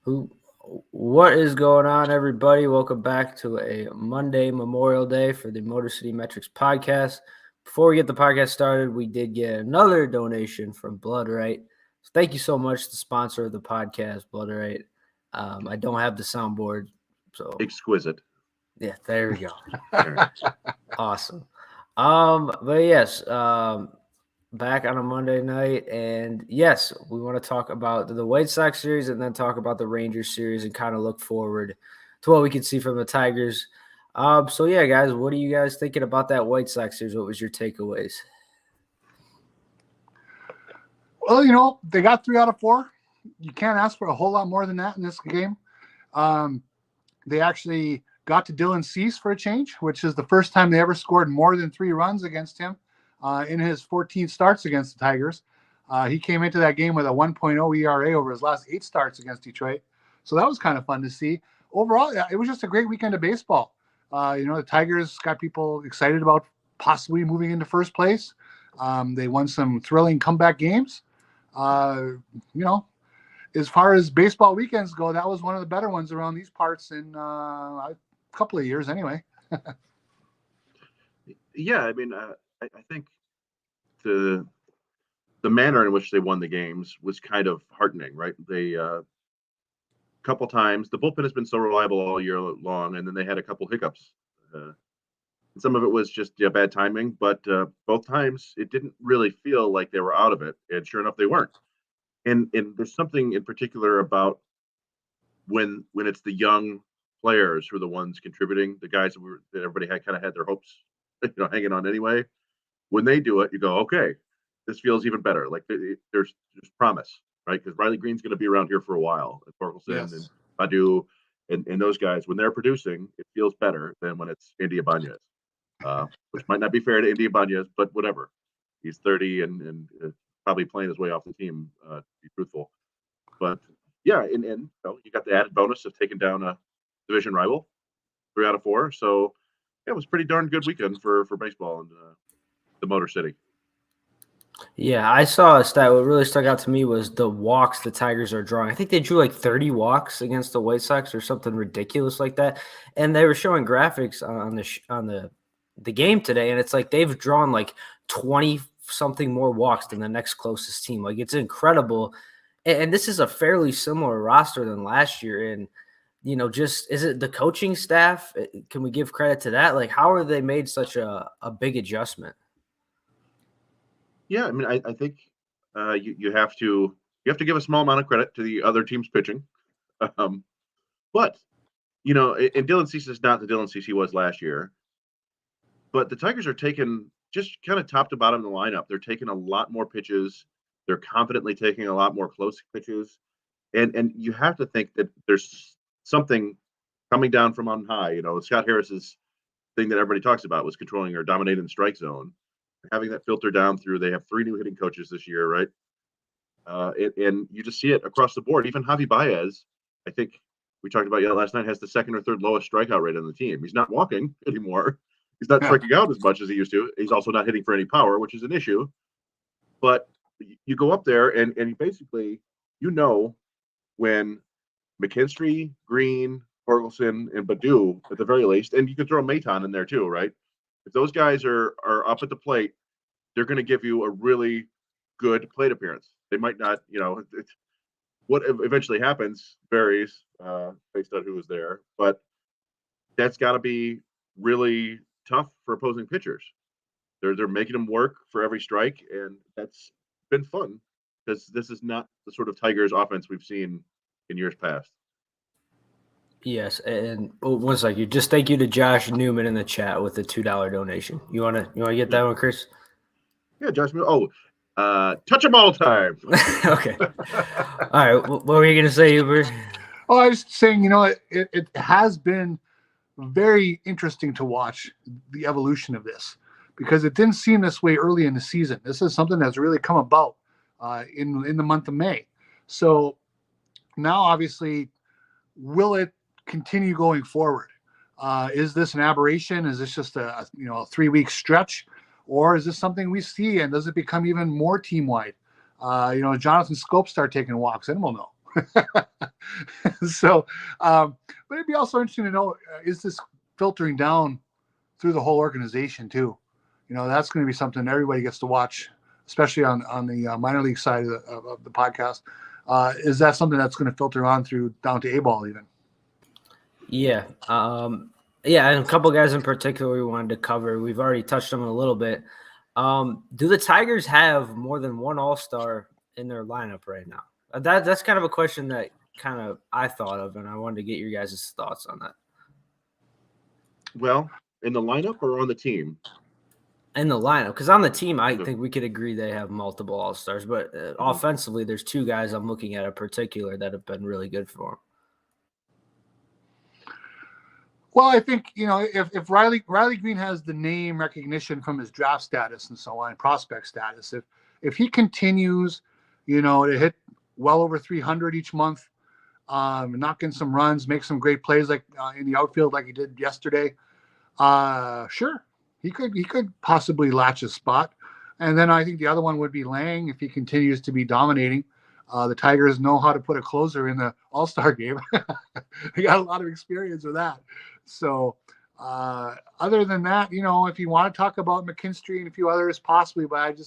Who? What is going on, everybody? Welcome back to a Monday Memorial Day for the Motor City Metrics podcast. Before we get the podcast started, we did get another donation from Blood Right. So thank you so much, the sponsor of the podcast, Blood Right. I don't have the soundboard, so exquisite. Yeah, there we go. Awesome. But yes, back on a Monday night, and yes, we want to talk about the White Sox series and then talk about the Rangers series and kind of look forward to what we can see from the Tigers. So yeah, guys, what are you guys thinking about that White Sox series? What was your takeaways? Well, they got 3 out of 4. You can't ask for a whole lot more than that in this game. They actually got to Dylan Cease for a change, which is the first time they ever scored more than 3 runs against him in his 14 starts against the Tigers. He came into that game with a 1.0 ERA over his last 8 starts against Detroit. So that was kind of fun to see. Overall, it was just a great weekend of baseball. The Tigers got people excited about possibly moving into first place. They won some thrilling comeback games. As far as baseball weekends go, that was one of the better ones around these parts in a couple of years anyway. Yeah, I mean, I think the manner in which they won the games was kind of heartening, right? They couple times, the bullpen has been so reliable all year long, and then they had a couple hiccups. Some of it was just bad timing, but both times it didn't really feel like they were out of it, and sure enough, they weren't. And there's something in particular about when it's the young players who are the ones contributing, the guys that everybody had their hopes, hanging on anyway. When they do it, you go, okay, this feels even better. Like there's promise, right? Because Riley Greene's going to be around here for a while. And Torkelson and Baddoo and those guys, when they're producing, it feels better than when it's Indy Ibanez, which might not be fair to Indy Ibanez, but whatever. He's 30 and probably playing his way off the team, to be truthful. But yeah, and you got the added bonus of taking down a division rival, 3 out of 4. So yeah, it was a pretty darn good weekend for baseball in the Motor City. Yeah, I saw a stat. What really stuck out to me was the walks the Tigers are drawing. I think they drew like 30 walks against the White Sox or something ridiculous like that. And they were showing graphics on the game today, and it's like they've drawn like 20 something more walks than the next closest team. Like, it's incredible. And this is a fairly similar roster than last year. And just is it the coaching staff? Can we give credit to that? Like, how are they made such a big adjustment? Yeah, I mean, I think you have to give a small amount of credit to the other team's pitching, but and Dylan Cease is not the Dylan Cease he was last year. But the Tigers are taking just kind of top to bottom of the lineup. They're taking a lot more pitches. They're confidently taking a lot more close pitches, and you have to think that there's something coming down from on high. Scott Harris's thing that everybody talks about was controlling or dominating the strike zone. Having that filter down through, they have 3 new hitting coaches this year, right? And you just see it across the board. Even Javi Baez, I think we talked about last night, has the 2nd or 3rd lowest strikeout rate on the team. He's not walking anymore. He's not striking out as much as he used to. He's also not hitting for any power, which is an issue. But you go up there and basically, when McKinstry, Greene, Torkelson, and Baddoo, at the very least, and you could throw Maton in there too, right? If those guys are up at the plate, they're going to give you a really good plate appearance. They might not, what eventually happens varies based on who is there, but that's got to be really tough for opposing pitchers. They're making them work for every strike, and that's been fun because this is not the sort of Tigers offense we've seen in years past. Yes, and one second. Just thank you to Josh Newman in the chat with the $2 donation. You wanna get that one, Chris? Yeah, Josh Newman. Touch them all the time. Okay. All right. What were you gonna say, Uber? Oh, I was saying, it has been very interesting to watch the evolution of this because it didn't seem this way early in the season. This is something that's really come about in the month of May. So now, obviously, will it continue going forward? Is this an aberration? Is this just a 3-week stretch, or is this something we see and does it become even more team wide? Jonathan Scopes start taking walks, and we'll know. So, but it'd be also interesting to know, is this filtering down through the whole organization too? That's going to be something everybody gets to watch, especially on the minor league side of the podcast. Is that something that's going to filter on through down to A-ball even? Yeah. Yeah, and a couple guys in particular we wanted to cover. We've already touched on them a little bit. Do the Tigers have more than one All-Star in their lineup right now? That's kind of a question that I thought of, and I wanted to get your guys' thoughts on that. Well, in the lineup or on the team? In the lineup, because on the team, I think we could agree they have multiple All-Stars, but offensively, there's two guys I'm looking at in particular that have been really good for them. Well, I think, if Riley Greene has the name recognition from his draft status and so on, prospect status, if he continues, to hit well over 300 each month, knock in some runs, make some great plays like in the outfield like he did yesterday, sure, he could possibly latch a spot. And then I think the other one would be Lang if he continues to be dominating. The Tigers know how to put a closer in the All-Star game. They got a lot of experience with that. So other than that, if you want to talk about McKinstry and a few others, possibly, but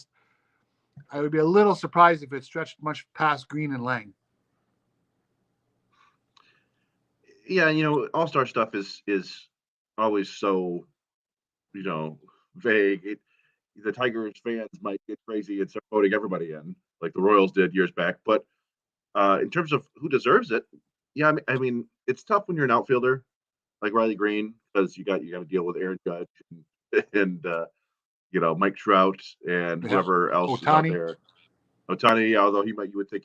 I would be a little surprised if it stretched much past Greene and Lang. Yeah, All-Star stuff is always so, vague. The Tigers fans might get crazy and start voting everybody in, like the Royals did years back. But in terms of who deserves it, yeah, I mean, it's tough when you're an outfielder like Riley Greene, because you got to deal with Aaron Judge and Mike Trout and whoever else is out there. Ohtani, although you would think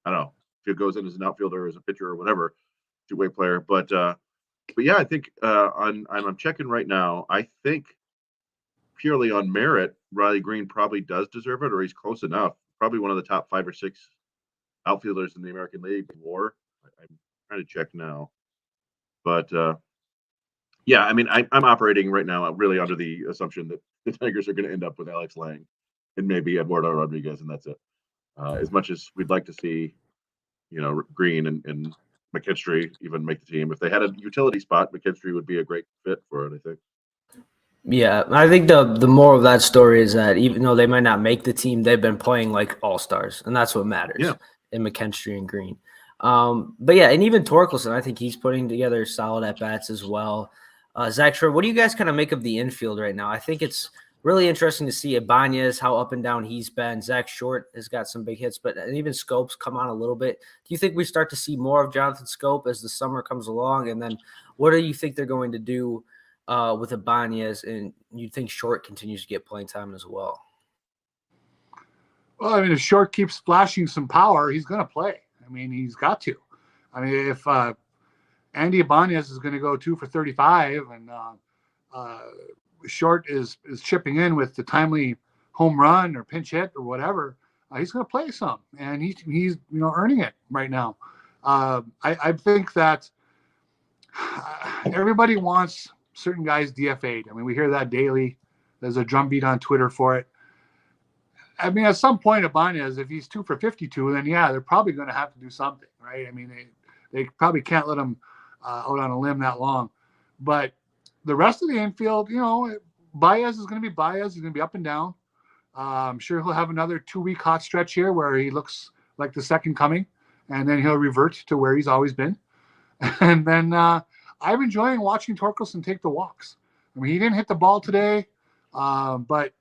I don't know if he goes in as an outfielder, as a pitcher or whatever, two-way player. But yeah, I think I'm checking right now. I think purely on merit, Riley Greene probably does deserve it, or he's close enough. Probably one of the top 5 or 6 outfielders in the American League. WAR. I'm trying to check now. But yeah, I mean, I'm operating right now really under the assumption that the Tigers are going to end up with Alex Lang and maybe Eduardo Rodriguez, and that's it. As much as we'd like to see, Greene and McKinstry even make the team, if they had a utility spot, McKinstry would be a great fit for it, I think. Yeah, I think the moral of that story is that even though they might not make the team, they've been playing like all-stars, and that's what matters. Yeah. In McKinstry and Greene. But yeah, and even Torkelson, I think he's putting together solid at-bats as well. Zach, what do you guys kind of make of the infield right now? I think it's really interesting to see Ibanez, how up and down he's been. Zach Short has got some big hits, but even Scope's come on a little bit. Do you think we start to see more of Jonathan Scope as the summer comes along? And then what do you think they're going to do with Ibanez, and you think Short continues to get playing time as well? Well, I mean, if Short keeps flashing some power, he's going to play. I mean, he's got to. I mean, if Andy Ibanez is going to go 2 for 35 and Short is chipping in with the timely home run or pinch hit or whatever, he's going to play some, and he's earning it right now. I think that everybody wants certain guys DFA'd. I mean, we hear that daily. There's a drumbeat on Twitter for it. I mean, at some point, Ibanez, if he's 2 for 52, then yeah, they're probably going to have to do something, right? I mean, they probably can't let him out on a limb that long. But the rest of the infield, Baez is going to be Baez. He's going to be up and down. I'm sure he'll have another 2-week hot stretch here where he looks like the second coming, and then he'll revert to where he's always been. And then I'm enjoying watching Torkelson take the walks. I mean, he didn't hit the ball today, but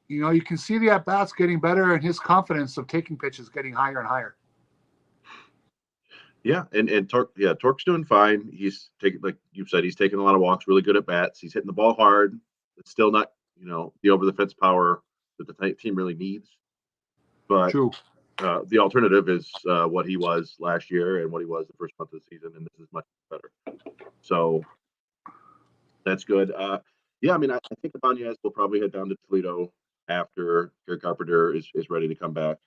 you can see the at-bats getting better and his confidence of taking pitches getting higher and higher. Yeah, and Torque's doing fine. He's taking, like you said, he's taking a lot of walks, really good at bats. He's hitting the ball hard. It's still not, the over-the-fence power that the team really needs. But True. The alternative is what he was last year and what he was the first month of the season, and this is much better. So that's good. Yeah, I mean, I think Ibanez will probably head down to Toledo after Gary Carpenter is ready to come back.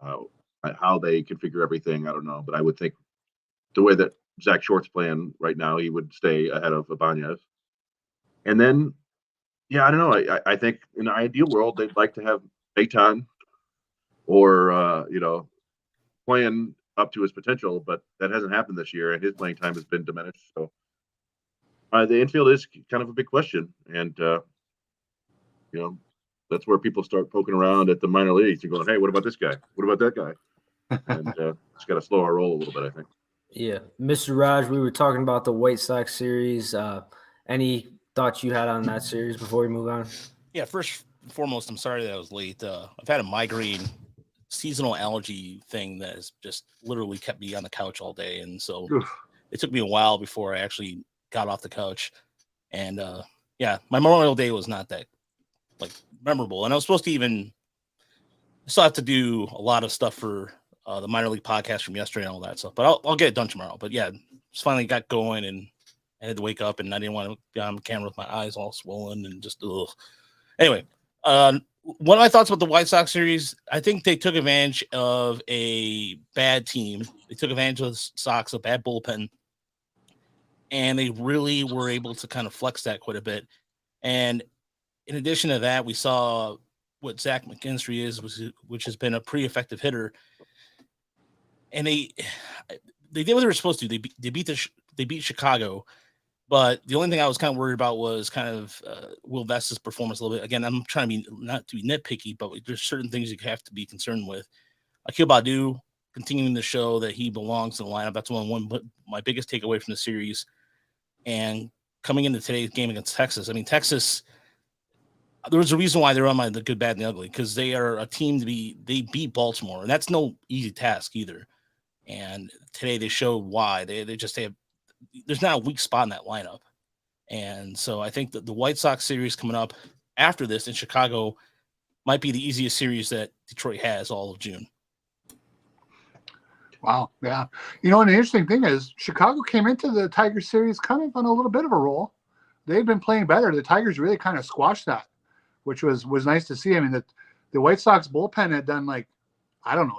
How they configure everything, I don't know. But I would think the way that Zach Short's playing right now, he would stay ahead of Ibanez. And then, yeah, I don't know. I think in an ideal world, they'd like to have Baton or, playing up to his potential, but that hasn't happened this year, and his playing time has been diminished. So the infield is kind of a big question, and that's where people start poking around at the minor leagues and going, "Hey, what about this guy? What about that guy?" And just got to slow our roll a little bit, I think. Yeah, Mr. Raj, we were talking about the White Sox series. Any thoughts you had on that series before we move on? Yeah, first and foremost, I'm sorry that I was late. I've had a migraine seasonal allergy thing that has just literally kept me on the couch all day. And so it took me a while before I actually got off the couch. And my Memorial Day was not that memorable. And I was supposed to still have to do a lot of stuff for the minor league podcast from yesterday and all that stuff, but I'll get it done tomorrow. But yeah, just finally got going, and I had to wake up, and I didn't want to be on camera with my eyes all swollen and just Anyway, one of my thoughts about the White Sox series, I think they took advantage of a bad team. They took advantage of the Sox, a bad bullpen, and they really were able to kind of flex that quite a bit. And in addition to that, we saw what Zach McKinstry is, which has been a pretty effective hitter. And they did what they were supposed to. They beat Chicago, but the only thing I was kind of worried about was kind of Will Vesta's performance a little bit. Again, I'm trying to not to be nitpicky, but there's certain things you have to be concerned with. Akil Baddoo continuing to show that he belongs in the lineup. That's one my biggest takeaway from the series. And coming into today's game against Texas, I mean, Texas, there was a reason why they're on the good, bad, and the ugly, because they are a team they beat Baltimore, and that's no easy task either. And today they showed why. There's not a weak spot in that lineup. And so I think that the White Sox series coming up after this in Chicago might be the easiest series that Detroit has all of June. Wow. Yeah. And the interesting thing is Chicago came into the Tigers series kind of on a little bit of a roll. They've been playing better. The Tigers really kind of squashed that, which was nice to see. I mean, the White Sox bullpen had done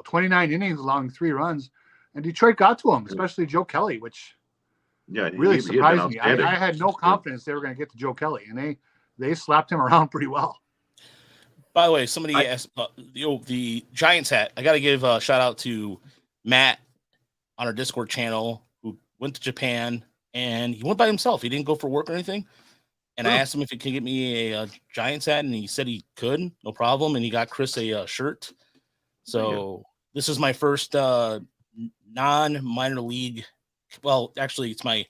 29 innings along 3 runs, and Detroit got to them, especially Joe Kelly, which really surprised me. I had no confidence they were going to get to Joe Kelly, and they slapped him around pretty well. By the way, somebody asked the Giants hat. I got to give a shout out to Matt on our Discord channel, who went to Japan, and he went by himself. He didn't go for work or anything. And I asked him if he could get me a Giants hat, and he said he could, no problem. And he got Chris a shirt. So this is my first non-minor league. Well, actually, it's my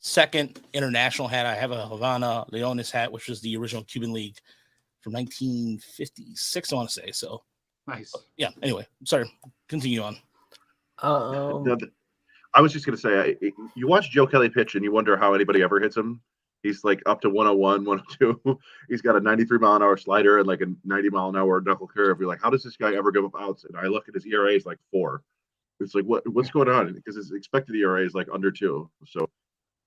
second international hat. I have a Havana Leones hat, which was the original Cuban League from 1956, I want to say. So nice. Yeah. Anyway, sorry. Continue on. I was just going to say, you watch Joe Kelly pitch, and you wonder how anybody ever hits him. He's up to 101, 102. He's got a 93-mile-an-hour slider and a 90-mile-an-hour knuckle curve. You're like, how does this guy ever give up outs? And I look at his ERA is 4. It's what's going on? Because his expected ERA is under 2. So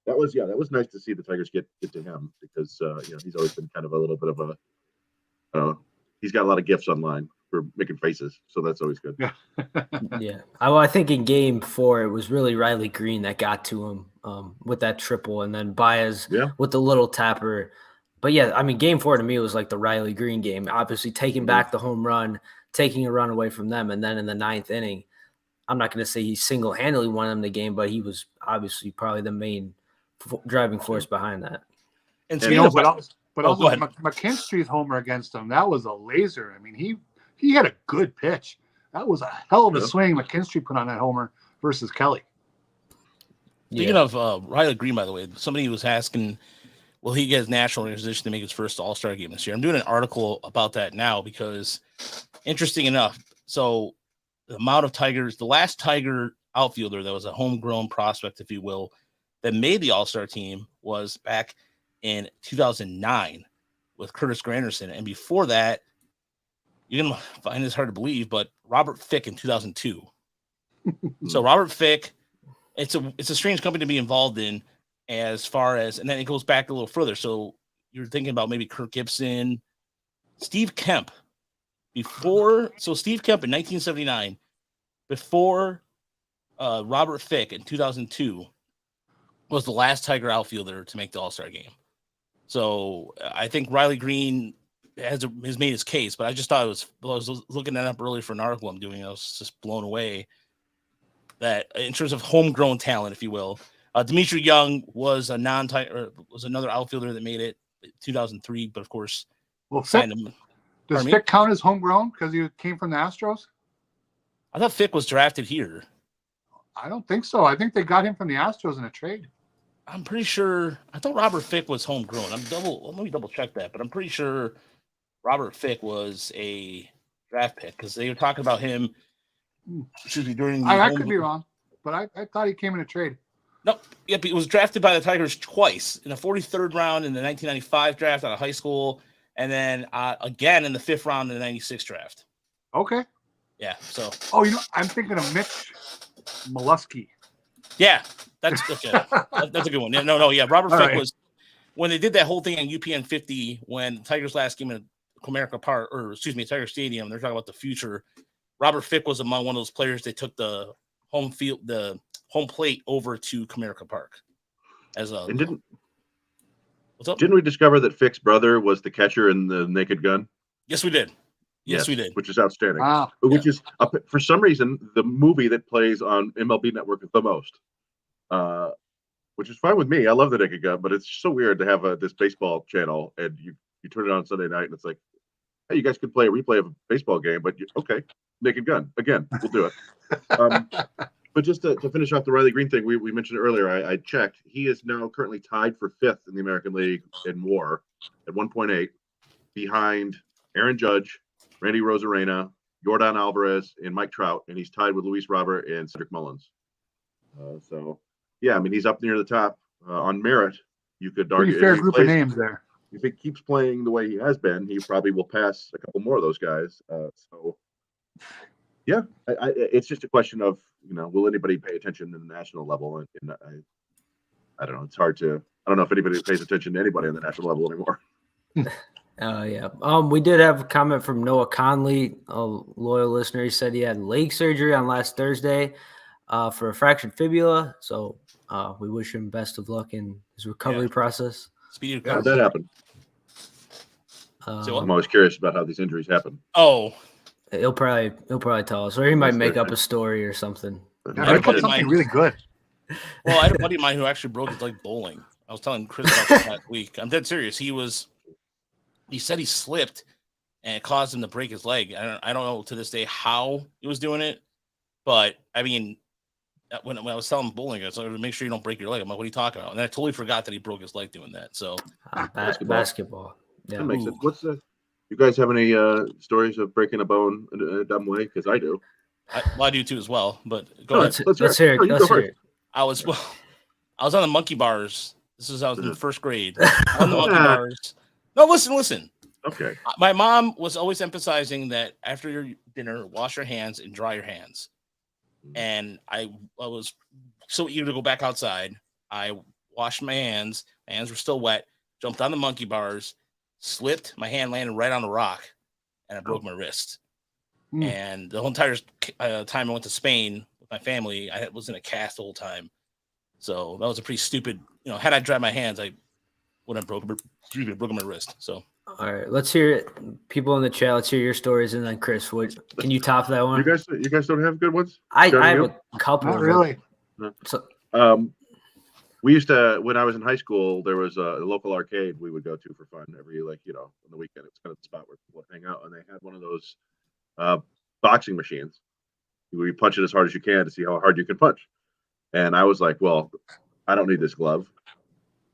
that was nice to see the Tigers get to him, because he's always been kind of a little bit of he's got a lot of gifts online for making faces, so that's always good. Yeah. I think in Game 4 it was really Riley Greene that got to him with that triple, and then Baez with the little tapper. But yeah, I mean, Game 4 to me was like the Riley Greene game. Obviously, taking back the home run, taking a run away from them, and then in the 9th inning, I'm not going to say he single-handedly won them the game, but he was obviously probably the main driving force behind that. And but also McKinstry's homer against him, that was a laser. I mean, he had a good pitch. That was a hell of a swing McKinstry put on that homer versus Kelly. Speaking of Riley Greene, by the way, somebody was asking, will he get his national organization to make his first All-Star game this year? I'm doing an article about that now because, interesting enough, so the amount of Tigers, the last Tiger outfielder that was a homegrown prospect, if you will, that made the All-Star team was back in 2009 with Curtis Granderson. And before that, you're going to find this hard to believe, but Robert Fick in 2002. So Robert Fick, it's a strange company to be involved in as far as, and then it goes back a little further. So you're thinking about maybe Kirk Gibson, Steve Kemp. Steve Kemp in 1979, before Robert Fick in 2002, was the last Tiger outfielder to make the All-Star game. So I think Riley Greene has made his case, but I just thought I was looking that up earlier for an article I'm doing. I was just blown away that in terms of homegrown talent, if you will. Dimitri Young was was another outfielder that made it 2003, but of course, Well, signed him. Does Fick count as homegrown because he came from the Astros? I thought Fick was drafted here. I don't think so. I think they got him from the Astros in a trade. I'm pretty sure. I thought Robert Fick was homegrown. Let me double check that, but I'm pretty sure Robert Fick was a draft pick because they were talking about him. Excuse me, during the I could be wrong, but I thought he came in a trade. No, yep, he was drafted by the Tigers twice in the 43rd round in the 1995 draft out of high school, and then again in the 5th round in the 96 draft. Okay. Yeah. So. Oh, I'm thinking of Mitch Molesky. Yeah, that's okay. That's a good one. Yeah. Robert Fick was when they did that whole thing on UPN 50 when the Tigers last game at Comerica Park, Tiger Stadium. They're talking about the future. Robert Fick was among one of those players. They took the home plate over to Comerica Park as a. And what's up? Didn't we discover that Fick's brother was the catcher in the Naked Gun? Yes, we did. Yes, we did. Which is outstanding. Wow. Which is, for some reason, the movie that plays on MLB Network the most. Which is fine with me. I love the Naked Gun, but it's so weird to have this baseball channel and you turn it on Sunday night and it's like, hey, you guys could play a replay of a baseball game, but okay, Naked Gun again. We'll do it. But just to finish off the Riley Greene thing, we mentioned earlier. I checked. He is now currently tied for 5th in the American League in WAR at 1.8, behind Aaron Judge, Randy Rosarena, Yordan Alvarez, and Mike Trout, and he's tied with Luis Robert and Cedric Mullins. So, yeah, I mean, he's up near the top on merit. You could argue. Pretty fair group of names there. If he keeps playing the way he has been, he probably will pass a couple more of those guys. So, yeah, it's just a question of, will anybody pay attention to the national level? And I don't know. It's hard to. I don't know if anybody pays attention to anybody on the national level anymore. Yeah. We did have a comment from Noah Conley, a loyal listener. He said he had leg surgery on last Thursday for a fractured fibula. So we wish him best of luck in his recovery process. Speedy How recovery. did that happen? I'm always curious about how these injuries happen. Oh, he'll probably tell us, or he might make up a story or something. Yeah, something really good. Well, I had a buddy of mine who actually broke his leg bowling. I was telling Chris about this last week. I'm dead serious. He said he slipped and it caused him to break his leg. I don't know to this day how he was doing it, but I mean, when I was telling him bowling, I was like, make sure you don't break your leg. I'm like, what are you talking about? And I totally forgot that he broke his leg doing that. So basketball. Yeah. That makes sense. You guys have any stories of breaking a bone in a dumb way? Because I do. I do too as well. But go ahead. Let's hear it. Let's hear it. I was on the monkey bars. I was in 1st grade. On the monkey bars. No, listen. Okay. My mom was always emphasizing that after your dinner, wash your hands and dry your hands. And I was so eager to go back outside. I washed my hands. My hands were still wet. Jumped on the monkey bars, slipped. My hand landed right on a rock, and I broke my wrist. And the whole entire time I went to Spain with my family, I was in a cast the whole time. So that was a pretty stupid. Had I dried my hands, I would have broken my wrist. So. All right, let's hear it. People in the chat, let's hear your stories, and then Chris, can you top that one? You guys don't have good ones? I have a couple. Not really. No. So, we used to, when I was in high school, there was a local arcade we would go to for fun every, on the weekend. It was kind of the spot where people would hang out, and they had one of those boxing machines. You punch it as hard as you can to see how hard you can punch. And I was like, well, I don't need this glove.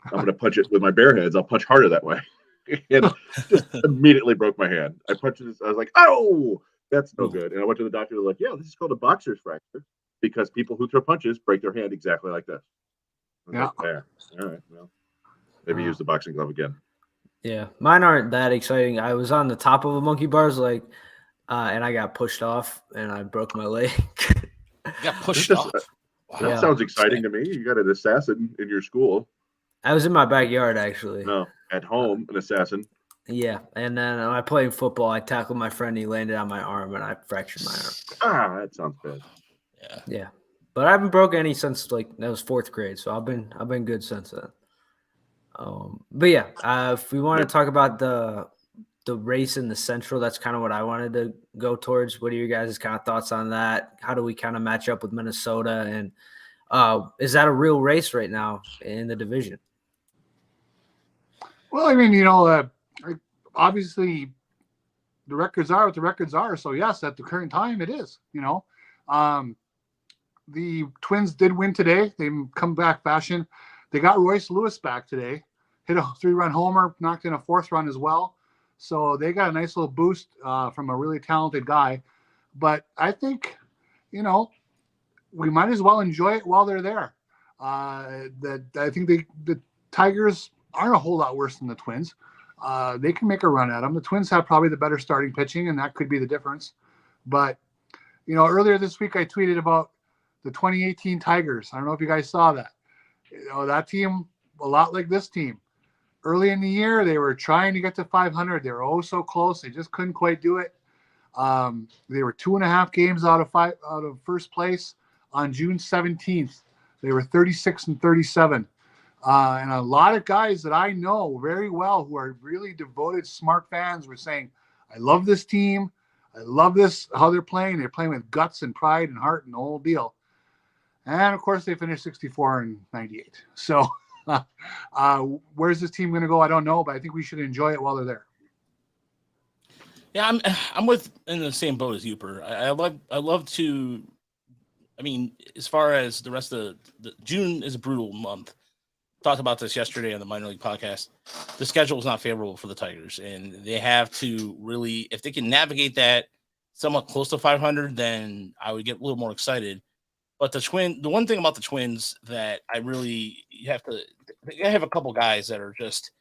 I'm going to punch it with my bare hands. I'll punch harder that way. And just immediately broke my hand. I punched it. I was like, oh, that's no good. And I went to the doctor. They're like, yeah, this is called a boxer's fracture because people who throw punches break their hand exactly like this. Yeah. Like, all right. Well, maybe use the boxing glove again. Yeah. Mine aren't that exciting. I was on the top of a monkey bars, and I got pushed off and I broke my leg. You got pushed off? That sounds exciting to me. You got an assassin in your school. I was in my backyard, actually. No, at home, an assassin. Yeah, and then when I played football, I tackled my friend. He landed on my arm, and I fractured my arm. That sounds bad. Yeah, but I haven't broken any since that was 4th grade, so I've been good since then. But yeah, if we want to talk about the the race in the Central. That's kind of what I wanted to go towards. What are your guys' kind of thoughts on that? How do we kind of match up with Minnesota? And is that a real race right now in the division? Well, I mean, obviously the records are what the records are. So yes, at the current time, it is. The Twins did win today. They come back fashion. They got Royce Lewis back today. Hit a 3-run homer, knocked in a 4th run as well. So they got a nice little boost from a really talented guy. But I think, we might as well enjoy it while they're there. I think the Tigers aren't a whole lot worse than the Twins. They can make a run at them. The Twins have probably the better starting pitching, and that could be the difference. But, earlier this week I tweeted about the 2018 Tigers. I don't know if you guys saw that. That team, a lot like this team. Early in the year, they were trying to get to 500. They were so close. They just couldn't quite do it. They were 2.5 games out of first place on June 17th. They were 36-37. And a lot of guys that I know very well who are really devoted, smart fans were saying, I love this team. I love this, how they're playing. They're playing with guts and pride and heart and the whole deal. And, of course, they finished 64-98. So where's this team going to go? I don't know, but I think we should enjoy it while they're there. Yeah, I'm in the same boat as you, Per. I love to. I mean, as far as the rest of June is a brutal month. Talked about this yesterday on the minor league podcast. The schedule is not favorable for the Tigers, and they have to really, if they can navigate that somewhat close to 500, then I would get a little more excited. But the one thing about the Twins that you have a couple guys that are just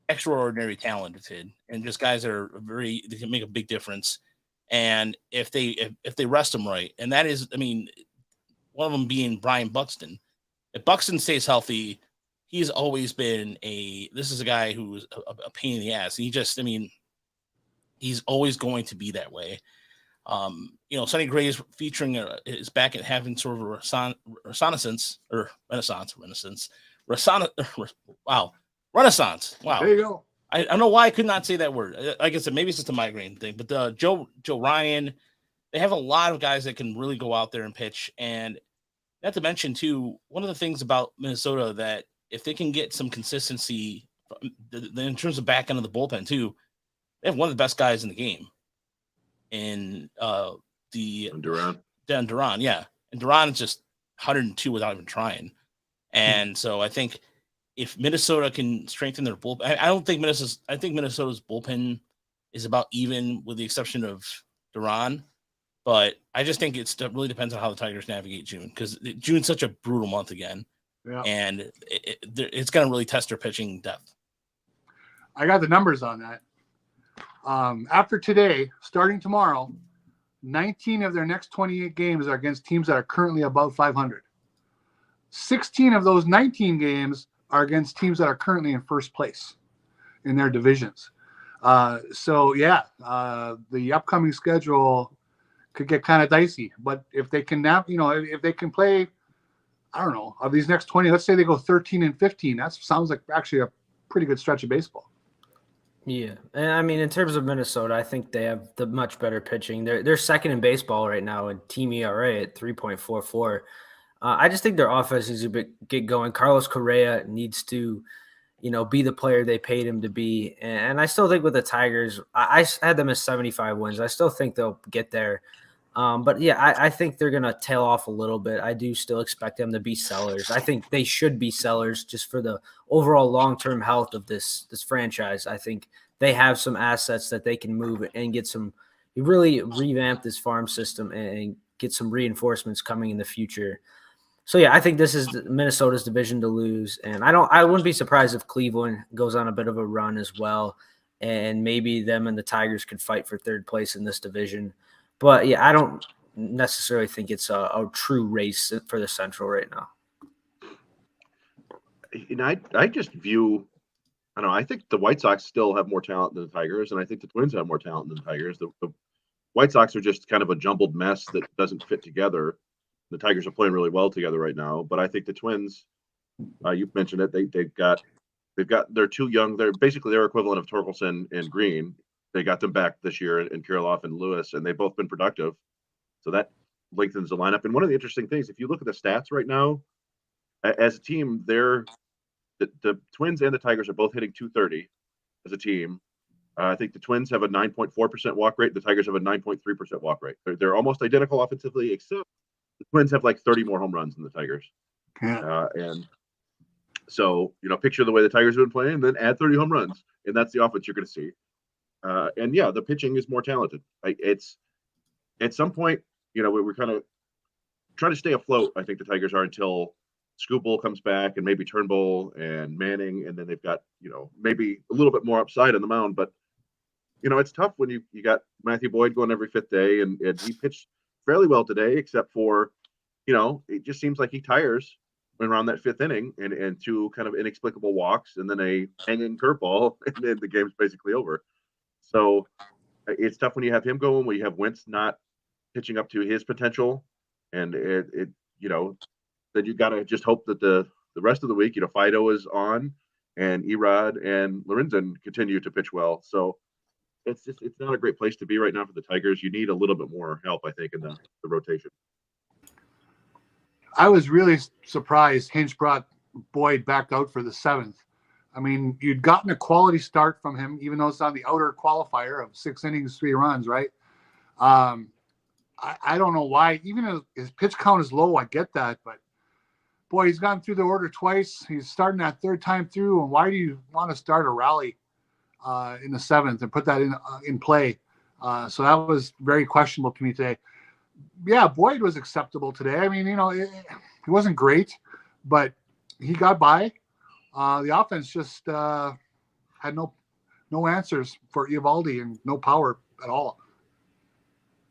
extraordinary talented and just guys that are they can make a big difference. And if they rest them right, and that is, I mean, one of them being Brian Buxton. If Buxton stays healthy, he's always been this is a guy who was a pain in the ass. He's always going to be that way. Sonny Gray is is back at having sort of a renaissance. Wow. There you go. I don't know why I could not say that word. Like I said, maybe it's just a migraine thing, but Joe Ryan, they have a lot of guys that can really go out there and pitch. And not to mention too, one of the things about Minnesota that if they can get some consistency in terms of back end of the bullpen too, they have one of the best guys in the game. And Duran, yeah. And Duran is just 102 without even trying. And so I think if Minnesota can strengthen their bullpen, I think Minnesota's bullpen is about even with the exception of Duran. But I just think it really depends on how the Tigers navigate June, because June's such a brutal month again. Yeah. And it's going to really test their pitching depth. I got the numbers on that. After today, starting tomorrow, 19 of their next 28 games are against teams that are currently above 500. 16 of those 19 games are against teams that are currently in first place in their divisions. The upcoming schedule could get kind of dicey. But if they can if they can play, I don't know, of these next 20, let's say they go 13-15, that sounds like actually a pretty good stretch of baseball. Yeah, and I mean, in terms of Minnesota, I think they have the much better pitching. They're second in baseball right now in team ERA at 3.44. I just think their offense needs to get going. Carlos Correa needs to, be the player they paid him to be. And I still think with the Tigers, I had them as 75 wins. I still think they'll get there. But yeah, I think they're going to tail off a little bit. I do still expect them to be sellers. I think they should be sellers just for the overall long-term health of this franchise. I think they have some assets that they can move and get really revamp this farm system and get some reinforcements coming in the future. So yeah, I think this is Minnesota's division to lose. And I wouldn't be surprised if Cleveland goes on a bit of a run as well. And maybe them and the Tigers could fight for third place in this division. But yeah, I don't necessarily think it's a true race for the Central right now. I just view, I think the White Sox still have more talent than the Tigers, and I think the Twins have more talent than the Tigers. The White Sox are just kind of a jumbled mess that doesn't fit together. The Tigers are playing really well together right now, but I think the Twins, you've mentioned it, they've got they're too young. They're basically their equivalent of Torkelson and Green. They got them back this year in Kirilloff and Lewis, and they've both been productive. So that lengthens the lineup. And one of the interesting things, if you look at the stats right now, as a team, the Twins and the Tigers are both hitting 230 as a team. I think the Twins have a 9.4% walk rate. The Tigers have a 9.3% walk rate. They're almost identical offensively, except the Twins have like 30 more home runs than the Tigers. Yeah. And so, picture the way the Tigers have been playing, and then add 30 home runs, and that's the offense you're going to see. And yeah, the pitching is more talented. It's at some point, we're kind of trying to stay afloat. I think the Tigers are until Scoopable comes back, and maybe Turnbull and Manning, and then they've got maybe a little bit more upside on the mound. But it's tough when you got Matthew Boyd going every fifth day, and he pitched fairly well today, except for it just seems like he tires around that fifth inning, and two kind of inexplicable walks, and then a hanging curveball, and then the game's basically over. So it's tough when you have him going, when you have Wentz not pitching up to his potential, and then you got to just hope that the rest of the week, Fido is on, and Erod and Lorenzen continue to pitch well. So it's not a great place to be right now for the Tigers. You need a little bit more help, I think, in the rotation. I was really surprised Hinch brought Boyd back out for the 7th. I mean, you'd gotten a quality start from him, even though it's on the outer qualifier of 6 innings, 3 runs, right? I don't know why. Even his pitch count is low, I get that. But, boy, he's gone through the order twice. He's starting that 3rd time through. And why do you want to start a rally in the 7th and put that in play? So that was very questionable to me today. Yeah, Boyd was acceptable today. I mean, he wasn't great, but he got by. The offense just had no answers for Eovaldi and no power at all.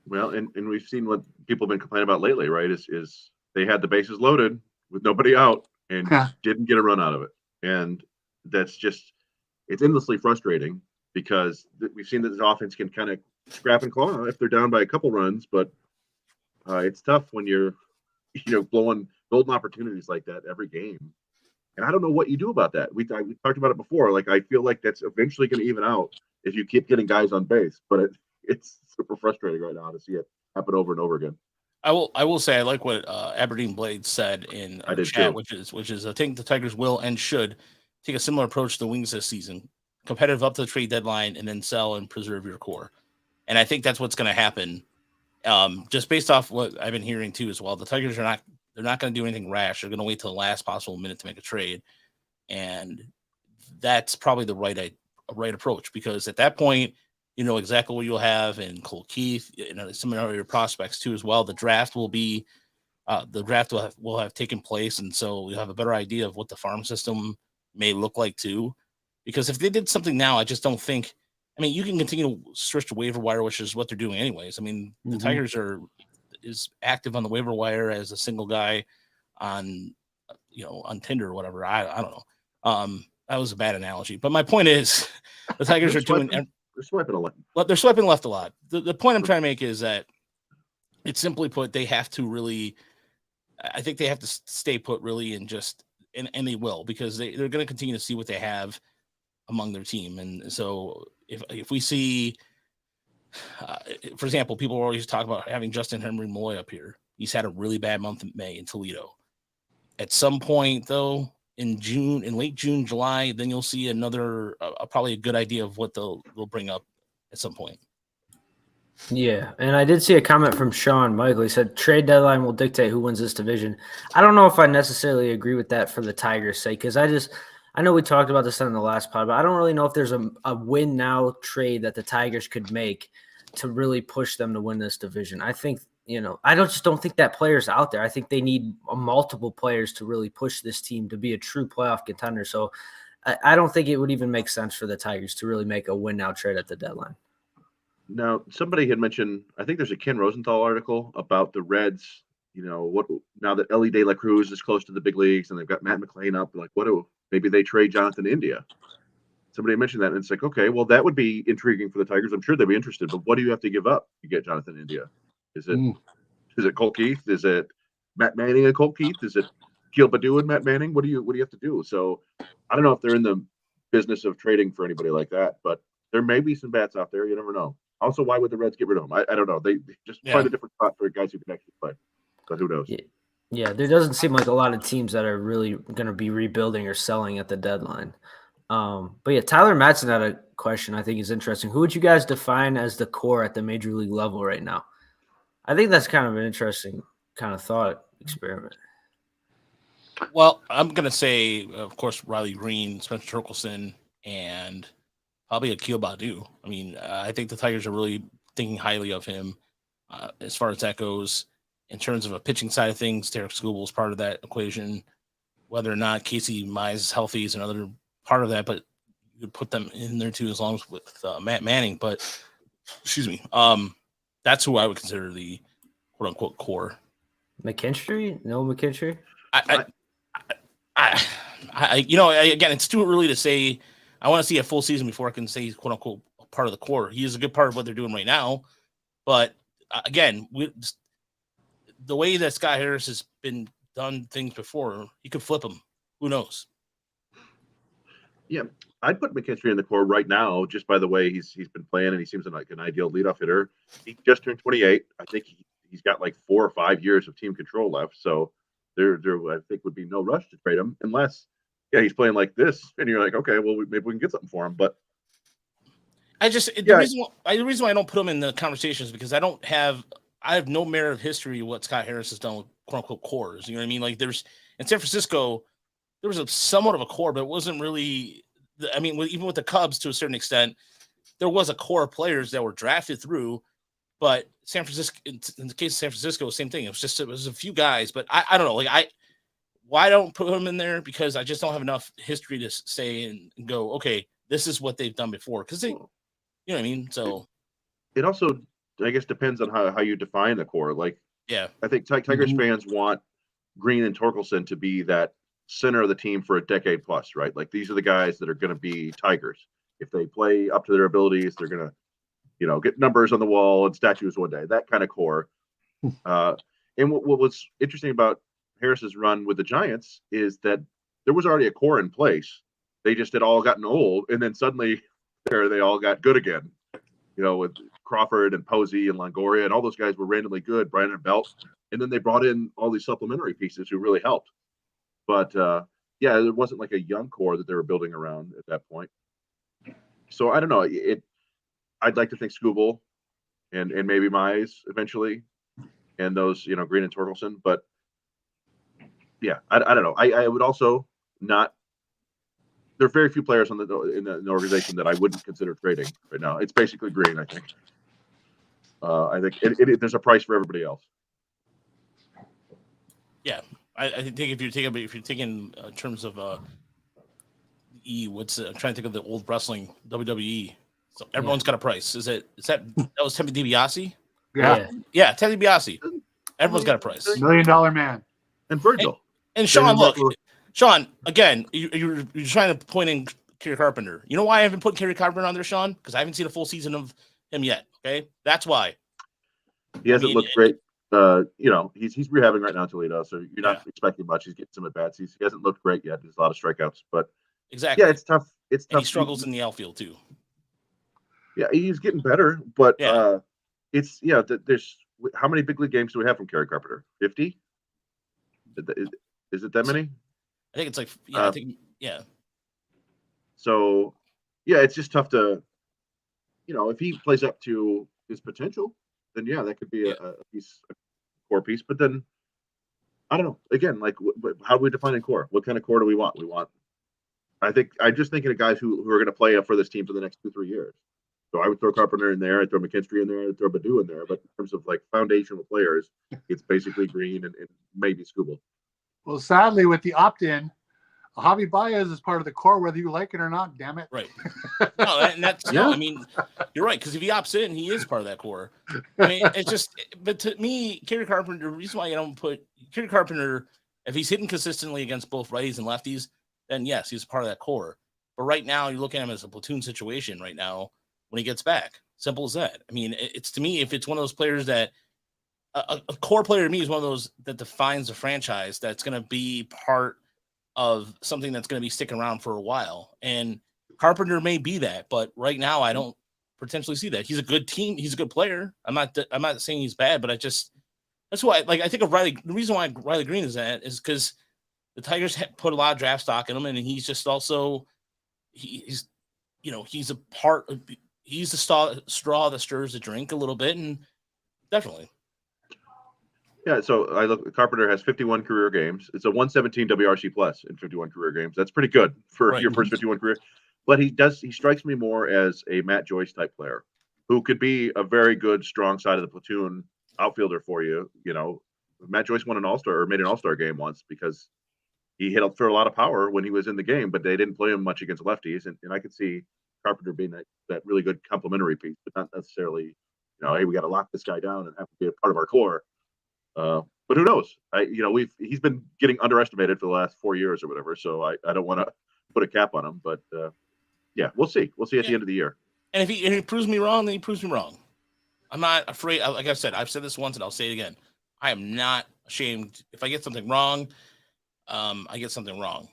Well, and we've seen what people have been complaining about lately, right? Is they had the bases loaded with nobody out and didn't get a run out of it. And that's just, it's endlessly frustrating because we've seen that this offense can kind of scrap and claw if they're down by a couple runs, but it's tough when you're, blowing golden opportunities like that every game. And I don't know what you do about that. We talked about it before. Like, I feel like that's eventually going to even out if you keep getting guys on base, but it's super frustrating right now to see it happen over and over again. I will say I like what Aberdeen Blade said in our chat, which is I think the Tigers will and should take a similar approach to the Wings this season, competitive up to the trade deadline, and then sell and preserve your core. And I think that's what's going to happen. Just based off what I've been hearing too as well, the Tigers they're not going to do anything rash. They're going to wait till the last possible minute to make a trade, and that's probably the right approach, because at that point, you know exactly what you'll have in Cole Keith, some of your prospects too as well. The draft will have taken place, and so you'll have a better idea of what the farm system may look like too. Because if they did something now, I just don't think. I mean, you can continue to search the waiver wire, which is what they're doing anyways. I mean, the Tigers is active on the waiver wire as a single guy on Tinder or whatever. I don't know. That was a bad analogy, but my point is, the Tigers are doing. They're swiping a lot. But they're swiping left a lot. The point I'm trying to make is that it's simply put, they have to really. I think they have to stay put really, and they will, because they're going to continue to see what they have among their team, and so. If we see, for example, people always talk about having Justin Henry Malloy up here. He's had a really bad month in May in Toledo. At some point, though, in late June, July, then you'll see another, probably a good idea of what they'll bring up at some point. Yeah, and I did see a comment from Sean Michael. He said trade deadline will dictate who wins this division. I don't know if I necessarily agree with that for the Tigers' sake, because I know we talked about this on the last pod, but I don't really know if there's a win now trade that the Tigers could make to really push them to win this division. I think, I just don't think that player's out there. I think they need multiple players to really push this team to be a true playoff contender. So I don't think it would even make sense for the Tigers to really make a win now trade at the deadline. Now, somebody had mentioned, I think there's a Ken Rosenthal article about the Reds. Now that Ellie De La Cruz is close to the big leagues and they've got Matt McClain up, like maybe they trade Jonathan India. Somebody mentioned that, and it's like, okay, well, that would be intriguing for the Tigers. I'm sure they'd be interested, but what do you have to give up to get Jonathan India? Is it Cole Keith? Is it Matt Manning and Cole Keith? Is it Akil Baddoo and Matt Manning. What do you have to do? So I don't know if they're in the business of trading for anybody like that, but there may be some bats out there. You never know. Also, why would the Reds get rid of them? I don't know. They just find a different spot for guys who can actually play. But who knows? Yeah, there doesn't seem like a lot of teams that are really going to be rebuilding or selling at the deadline. But yeah, Tyler Matson had a question I think is interesting. Who would you guys define as the core at the major league level right now? I think that's kind of an interesting kind of thought experiment. Well, I'm going to say, of course, Riley Greene, Spencer Torkelson, and probably Akil Baddoo. I mean, I think the Tigers are really thinking highly of him as far as that goes. In terms of a pitching side of things, Derek Skubal is part of that equation. Whether or not Casey Mize is healthy is another part of that, but you could put them in there too, as long as with Matt Manning. But excuse me, that's who I would consider the quote unquote core. McKinstry? No McKinstry? Again, it's too early to say. I want to see a full season before I can say he's quote unquote part of the core. He is a good part of what they're doing right now, but again, the way that Scott Harris has been done things before, you could flip him. Who knows? Yeah, I'd put McKinstry in the core right now, just by the way he's been playing, and he seems like an ideal leadoff hitter. He just turned 28. I think he's got like 4 or 5 years of team control left, so there I think would be no rush to trade him unless he's playing like this, and you're like, okay, well maybe we can get something for him. But the reason why I don't put him in the conversation is because I have no merit of history of what Scott Harris has done with quote unquote cores. You know what I mean? Like in San Francisco, there was a somewhat of a core, but it wasn't really. I mean, even with the Cubs to a certain extent, there was a core of players that were drafted through. But San Francisco, in the case of San Francisco, same thing. It was a few guys, but I don't know. Like why don't put him in there? Because I just don't have enough history to say and go, okay, this is what they've done before. Because you know what I mean. So it also, I guess, depends on how you define the core. Like, I think Tigers fans want Greene and Torkelson to be that center of the team for a decade plus, right? Like these are the guys that are going to be Tigers. If they play up to their abilities, they're going to, get numbers on the wall and statues one day. That kind of core. And what was interesting about Harris's run with the Giants is that there was already a core in place. They just had all gotten old, and then suddenly they all got good again. With Crawford and Posey and Longoria, and all those guys were randomly good, Brandon Belt. And then they brought in all these supplementary pieces who really helped. But, there wasn't like a young core that they were building around at that point. So I don't know. I'd like to think Skubal and maybe Mize eventually, and those, Greene and Torkelson. But, I don't know. I would also not. There are very few players in the organization that I wouldn't consider trading right now. It's basically Greene, I think. I think there's a price for everybody else. Yeah, I think if you're taking in terms of I'm trying to think of the old wrestling WWE. So everyone's got a price. That was Ted DiBiase? Yeah, Ted DiBiase. Everyone's got a price. $1 million man. And Virgil. And Sean, look. Sean, again, you're trying to point in Kerry Carpenter. You know why I haven't put Kerry Carpenter on there, Sean? Because I haven't seen a full season of him yet. Okay, that's why. He hasn't looked great. He's rehabbing right now in Toledo, so you're not expecting much. He's getting some at bats. He hasn't looked great yet. There's a lot of strikeouts, but exactly. Yeah, it's tough. It's tough. And he struggles in the outfield too. Yeah, he's getting better, but there's how many big league games do we have from Kerry Carpenter? 50? Is it that many? I think it's like So, it's just tough to, if he plays up to his potential, then that could be a core piece. But then, I don't know. Again, like, how do we define a core? What kind of core do we want? I'm just thinking of guys who are going to play for this team for the next 2-3 years. So I would throw Carpenter in there. I'd throw McKinstry in there. I'd throw Baddoo in there. But in terms of like foundational players, it's basically Greene and maybe Skubal. Well, sadly, with the opt-in, Javi Baez is part of the core, whether you like it or not. Damn it! Right. No, and that's no. I mean, you're right, because if he opts in, he is part of that core. I mean, it's just. But to me, Kerry Carpenter. The reason why I don't put Kerry Carpenter, if he's hitting consistently against both righties and lefties, then yes, he's part of that core. But right now, you look at him as a platoon situation. Right now, when he gets back, simple as that. I mean, it's to me, if it's one of those players that a core player to me is one of those that defines a franchise that's going to be part of something that's going to be sticking around for a while. And Carpenter may be that, but right now I don't potentially see that. He's a good team. He's a good player. I'm not saying he's bad, but that's why I think of Riley. The reason why Riley Greene is that is because the Tigers put a lot of draft stock in him, and he's just also he's a part of, he's the straw that stirs the drink a little bit, and definitely. Yeah, so I look. Carpenter has 51 career games. It's a 117 WRC plus in 51 career games. That's pretty good for your first 51 career. But he strikes me more as a Matt Joyce type player, who could be a very good, strong side of the platoon outfielder for you. Matt Joyce won an All-Star or made an All-Star game once because he hit for a lot of power when he was in the game, but they didn't play him much against lefties. And I could see Carpenter being that really good complementary piece, but not necessarily, hey, we got to lock this guy down and have to be a part of our core. But who knows? He's been getting underestimated for the last 4 years or whatever. So I don't want to put a cap on him, but yeah, we'll see. We'll see at the end of the year. And if he proves me wrong, then he proves me wrong. I'm not afraid. Like I said, I've said this once and I'll say it again. I am not ashamed. If I get something wrong, I get something wrong.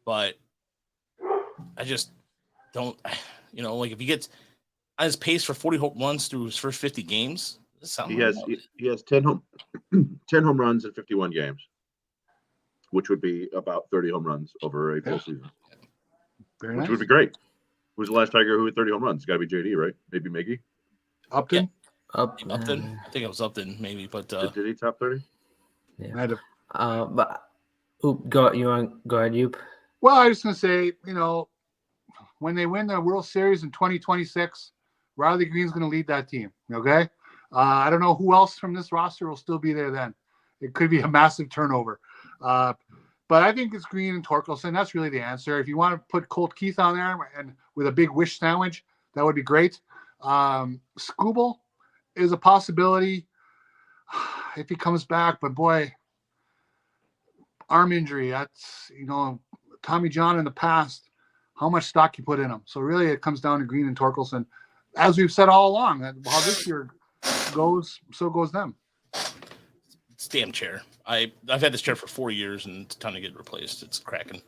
But I just don't, like if he gets on his pace for 40 home runs through his first 50 games, he has 10 home runs in 51 games, which would be about 30 home runs over a full season. Very which nice. would be great. Who's the last Tiger who had 30 home runs? It's got to be JD, right? Maybe Miggy? Upton? Yeah. Upton. I think it was Upton, maybe, but did he top 30? Yeah. But go ahead, Yoop. Well, I was going to say, when they win the World Series in 2026, Riley Greene's going to lead that team. Okay. I don't know who else from this roster will still be there then. It could be a massive turnover. But I think it's Greene and Torkelson. That's really the answer. If you want to put Colt Keith on there and with a big wish sandwich, that would be great. Skubal is a possibility if he comes back, but boy, arm injury, that's, Tommy John in the past, how much stock you put in him. So really it comes down to Greene and Torkelson. As we've said all along, that how this year goes, so goes them. It's damn chair. I've had this chair for 4 years and it's time to get replaced. It's cracking.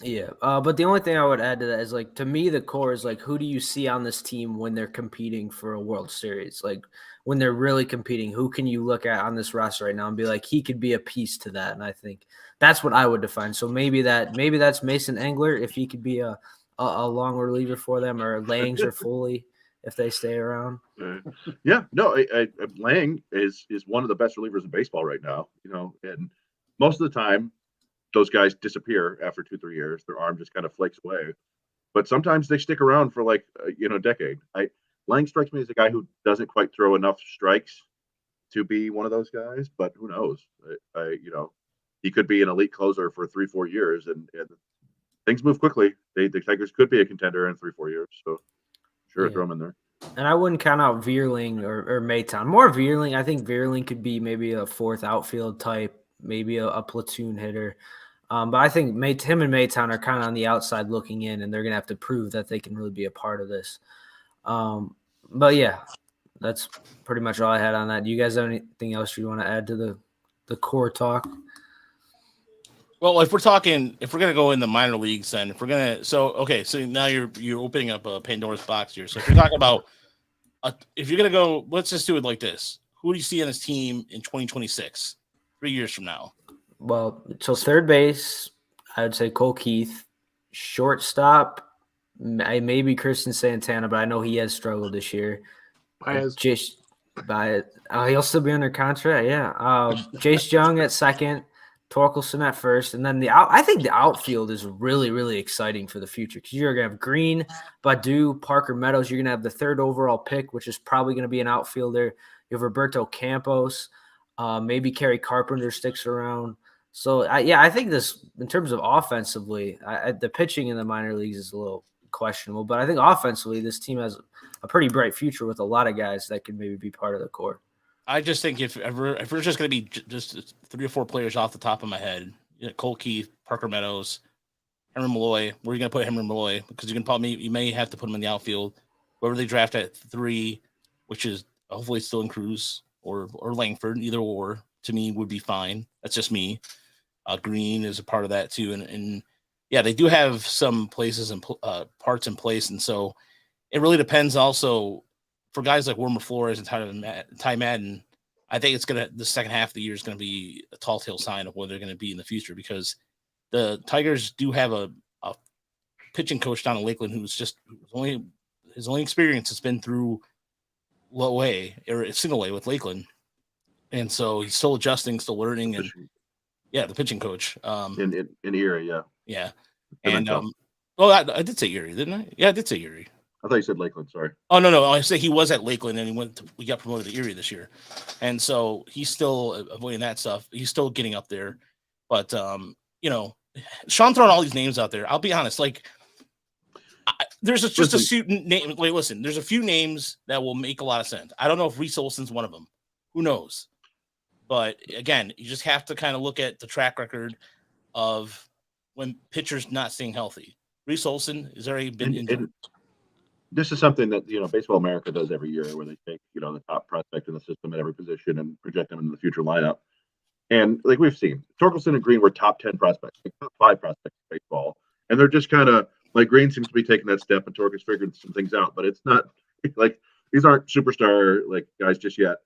Yeah, but the only thing I would add to that is, like, to me, the core is, like, who do you see on this team when they're competing for a World Series? Like, when they're really competing, who can you look at on this roster right now and be like, he could be a piece to that? And I think that's what I would define. So maybe that's Mason Engler, if he could be a long reliever for them, or Langs or Foley if they stay around. Yeah, no, Lang is one of the best relievers in baseball right now. And most of the time, those guys disappear after 2-3 years. Their arm just kind of flakes away. But sometimes they stick around for like a decade. Lang strikes me as a guy who doesn't quite throw enough strikes to be one of those guys. But who knows? He could be an elite closer for 3-4 years, and things move quickly. The Tigers could be a contender in 3-4 years. So sure, throw him in there. And I wouldn't count out Veerling or Maytown. More Veerling. I think Veerling could be maybe a fourth outfield type, maybe a platoon hitter. But I think him and Maytown are kind of on the outside looking in, and they're going to have to prove that they can really be a part of this. But, yeah, that's pretty much all I had on that. Do you guys have anything else you want to add to the core talk? Well, if we're going to go in the minor leagues, then so now you're opening up a Pandora's box here. So if you're talking about, if you're going to go, let's just do it like this. Who do you see on this team in 2026, 3 years from now? Well, so third base, I would say Cole Keith. Shortstop, maybe Christian Santana, but I know he has struggled this year. He'll still be under contract, yeah. Jace Jung at second, Torkelson at first, and then I think the outfield is really, really exciting for the future because you're going to have Greene, Baddoo, Parker Meadows. You're going to have the third overall pick, which is probably going to be an outfielder. You have Roberto Campos. Maybe Kerry Carpenter sticks around. So, I think this, in terms of offensively, the pitching in the minor leagues is a little questionable. But I think offensively, this team has a pretty bright future with a lot of guys that could maybe be part of the core. I just think if we're just going to be just 3 or 4 players off the top of my head, Cole Keith, Parker Meadows, Henry Malloy, where are you going to put Henry Malloy? Because you may have to put him in the outfield. Whoever they draft at 3, which is hopefully still in Cruz, or Langford. Either or to me would be fine. That's just me. Greene is a part of that too, and yeah, they do have some places and parts in place, and so it really depends. Also, for guys like Wilmer Flores and Ty Madden, I think the second half of the year is gonna be a tall tale sign of where they're gonna be in the future, because the Tigers do have a pitching coach down in Lakeland his only experience has been through low A or single A with Lakeland, and so he's still adjusting, still learning, and the pitching coach in Erie, yeah, and I did say Erie, didn't I? Yeah, I did say Erie. I thought you said Lakeland. Sorry. Oh no, I say he was at Lakeland and we got promoted to Erie this year, and so he's still avoiding that stuff. He's still getting up there, but Sean throwing all these names out there. I'll be honest, like. There's a few names. Wait, listen. There's a few names that will make a lot of sense. I don't know if Reese Olson's one of them. Who knows? But again, you just have to kind of look at the track record of when pitchers not staying healthy. Reese Olson has already been injured. And this is something that Baseball America does every year, where they take the top prospect in the system at every position and project them into the future lineup. And like we've seen, Torkelson and Greene were top 10 prospects, like top 5 prospects in baseball, and they're just kind of. Like Greene seems to be taking that step, and Torque has figured some things out, but it's not like these aren't superstar like guys just yet.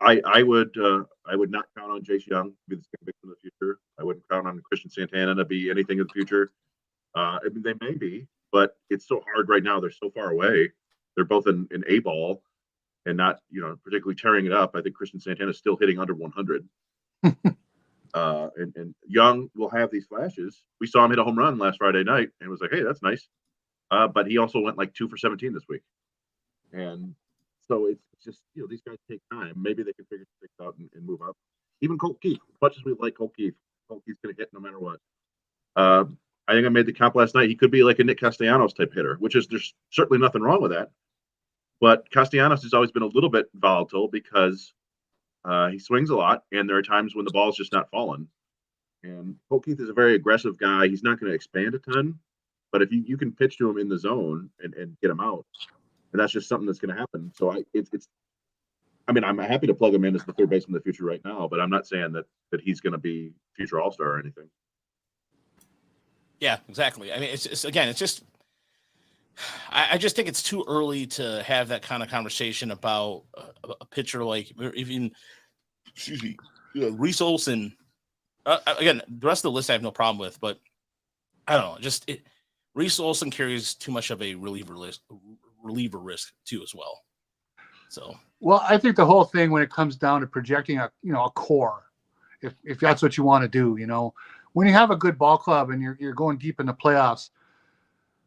I would not count on Jace Young to be the second victim in the future. I wouldn't count on Christian Santana to be anything in the future. I mean, they may be, but it's so hard right now. They're so far away. They're both in A ball and not particularly tearing it up. I think Christian Santana is still hitting under 100. And Young will have these flashes. We saw him hit a home run last Friday night and it was like, hey, that's nice. But he also went like 2 for 17 this week. And so it's just, these guys take time. Maybe they can figure things out and move up. Even Colt Keith, as much as we like Colt Keith's going to hit no matter what. I think I made the comp last night. He could be like a Nick Castellanos type hitter, there's certainly nothing wrong with that. But Castellanos has always been a little bit volatile because he swings a lot, and there are times when the ball's just not falling. And Colt Keith is a very aggressive guy. He's not going to expand a ton, but if you can pitch to him in the zone and get him out, and that's just something that's going to happen. So I'm happy to plug him in as the third baseman of the future right now, but I'm not saying that he's going to be future All-Star or anything. Yeah, exactly. I mean, it's just I just think it's too early to have that kind of conversation about a pitcher like even, Reese Olson. Again, the rest of the list I have no problem with, but I don't know. Reese Olson carries too much of a reliever risk too as well. So, well, I think the whole thing when it comes down to projecting a core, if that's what you want to do, when you have a good ball club and you're going deep in the playoffs,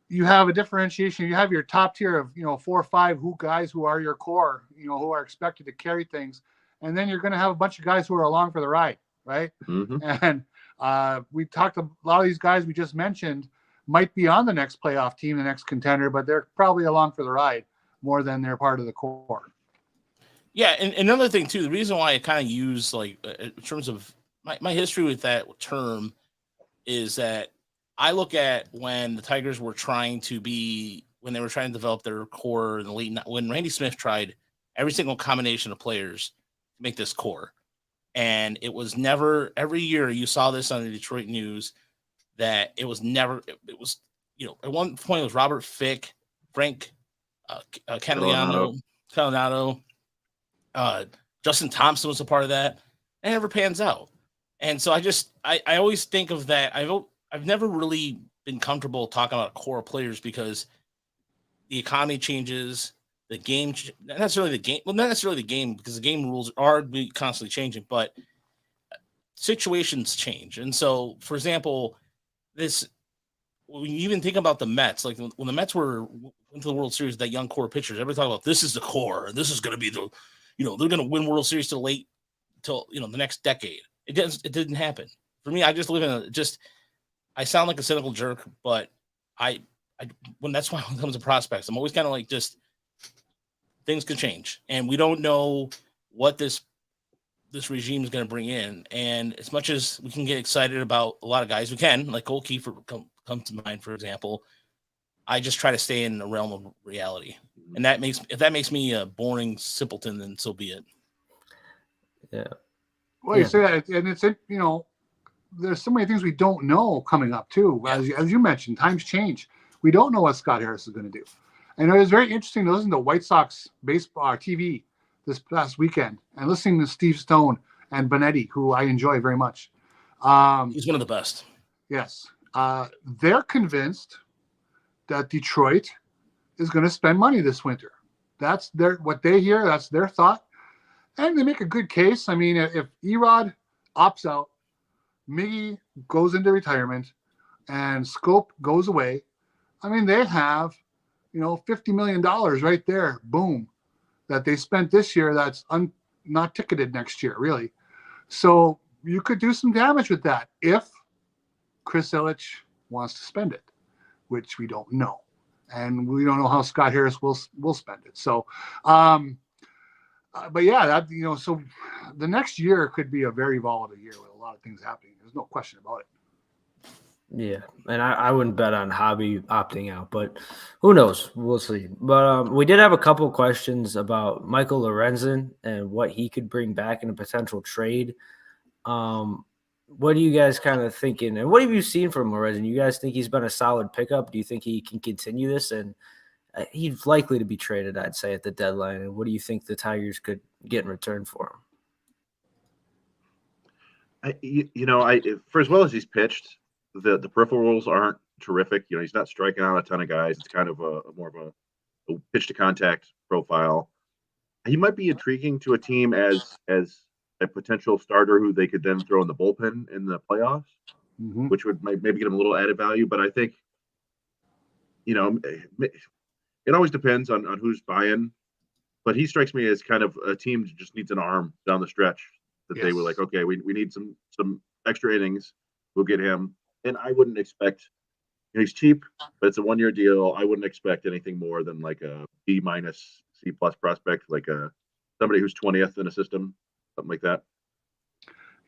you have a differentiation. You have your top tier of 4 or 5 guys who are your core, who are expected to carry things, and then you're going to have a bunch of guys who are along for the ride, right? Mm-hmm. And we talked a lot of these guys we just mentioned might be on the next playoff team, the next contender, but they're probably along for the ride more than they're part of the core. Yeah, and another thing too, the reason why I kind of use in terms of my history with that term is that I look at when the Tigers were trying to develop their core in the late, when Randy Smith tried every single combination of players to make this core. And it was never, every year you saw this on the Detroit News, that it was at one point it was Robert Fick, Frank Catalano, Justin Thompson was a part of that. It never pans out. And so I always think of that. I've never really been comfortable talking about core players because the economy changes, the game, not necessarily the game, because the game rules are constantly changing, but situations change. And so, for example, when you even think about the Mets, like when the Mets went to the World Series, that young core pitchers, everybody talk about this is the core, and this is going to be they're going to win World Series till the next decade. It didn't happen. For me, I just live I sound like a cynical jerk, but that's why when it comes to prospects, I'm always kind of like, just things could change, and we don't know what this regime is going to bring in. And as much as we can get excited about a lot of guys, we can, like Cole Kiefer come to mind, for example. I just try to stay in the realm of reality, and if that makes me a boring simpleton, then so be it. Yeah. Well, you say that, and it's, there's so many things we don't know coming up too. Yeah. As you mentioned, times change. We don't know what Scott Harris is going to do. And it was very interesting to listen to White Sox baseball TV this past weekend and listening to Steve Stone and Benetti, who I enjoy very much. He's one of the best. Yes. They're convinced that Detroit is going to spend money this winter. That's what they hear. That's their thought. And they make a good case. I mean, if Erod opts out, Miggy goes into retirement, and Scope goes away, I mean, they have, $50 million right there. Boom. That they spent this year that's not ticketed next year, really. So you could do some damage with that if Chris Ilitch wants to spend it, which we don't know. And we don't know how Scott Harris will spend it. So, but yeah, so the next year could be a very volatile year with a lot of things happening. There's no question about it. Yeah, and I wouldn't bet on Hobby opting out, but who knows? We'll see. But we did have a couple of questions about Michael Lorenzen and what he could bring back in a potential trade. What are you guys kind of thinking? And what have you seen from Lorenzen? You guys think he's been a solid pickup? Do you think he can continue this? And he's likely to be traded, I'd say, at the deadline. And what do you think the Tigers could get in return for him? For as well as he's pitched, the peripherals aren't terrific. He's not striking out a ton of guys. It's kind of more of a pitch to contact profile. He might be intriguing to a team as a potential starter who they could then throw in the bullpen in the playoffs, which would maybe get him a little added value. But I think, it always depends on who's buying. But he strikes me as kind of a team that just needs an arm down the stretch that they were like, okay, we need some extra innings. We'll get him. And I wouldn't expect, he's cheap, but it's a 1-year deal. I wouldn't expect anything more than like a B- C+ prospect, like somebody who's 20th in a system, something like that.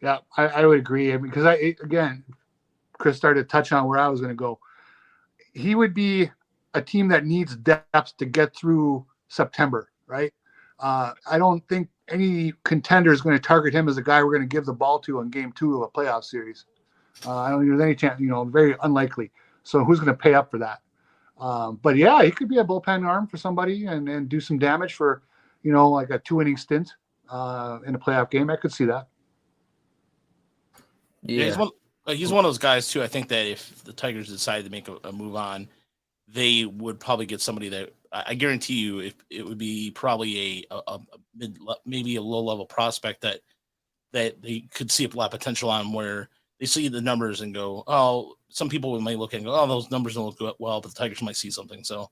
Yeah, I would agree. Because again, Chris started to touch on where I was going to go. He would be a team that needs depth to get through September, right? I don't think any contender is going to target him as a guy we're going to give the ball to in game 2 of a playoff series. I don't think there's any chance, very unlikely. So who's going to pay up for that? But yeah, he could be a bullpen arm for somebody and do some damage for, like a 2-inning stint in a playoff game. I could see that. Yeah, he's one of those guys too. I think that if the Tigers decided to make a move on, they would probably get somebody that I guarantee you, if it would be probably a maybe a low level prospect that they could see a lot of potential on, where they see the numbers and go, oh, some people might look and go, oh, those numbers don't look well, but the Tigers might see something. So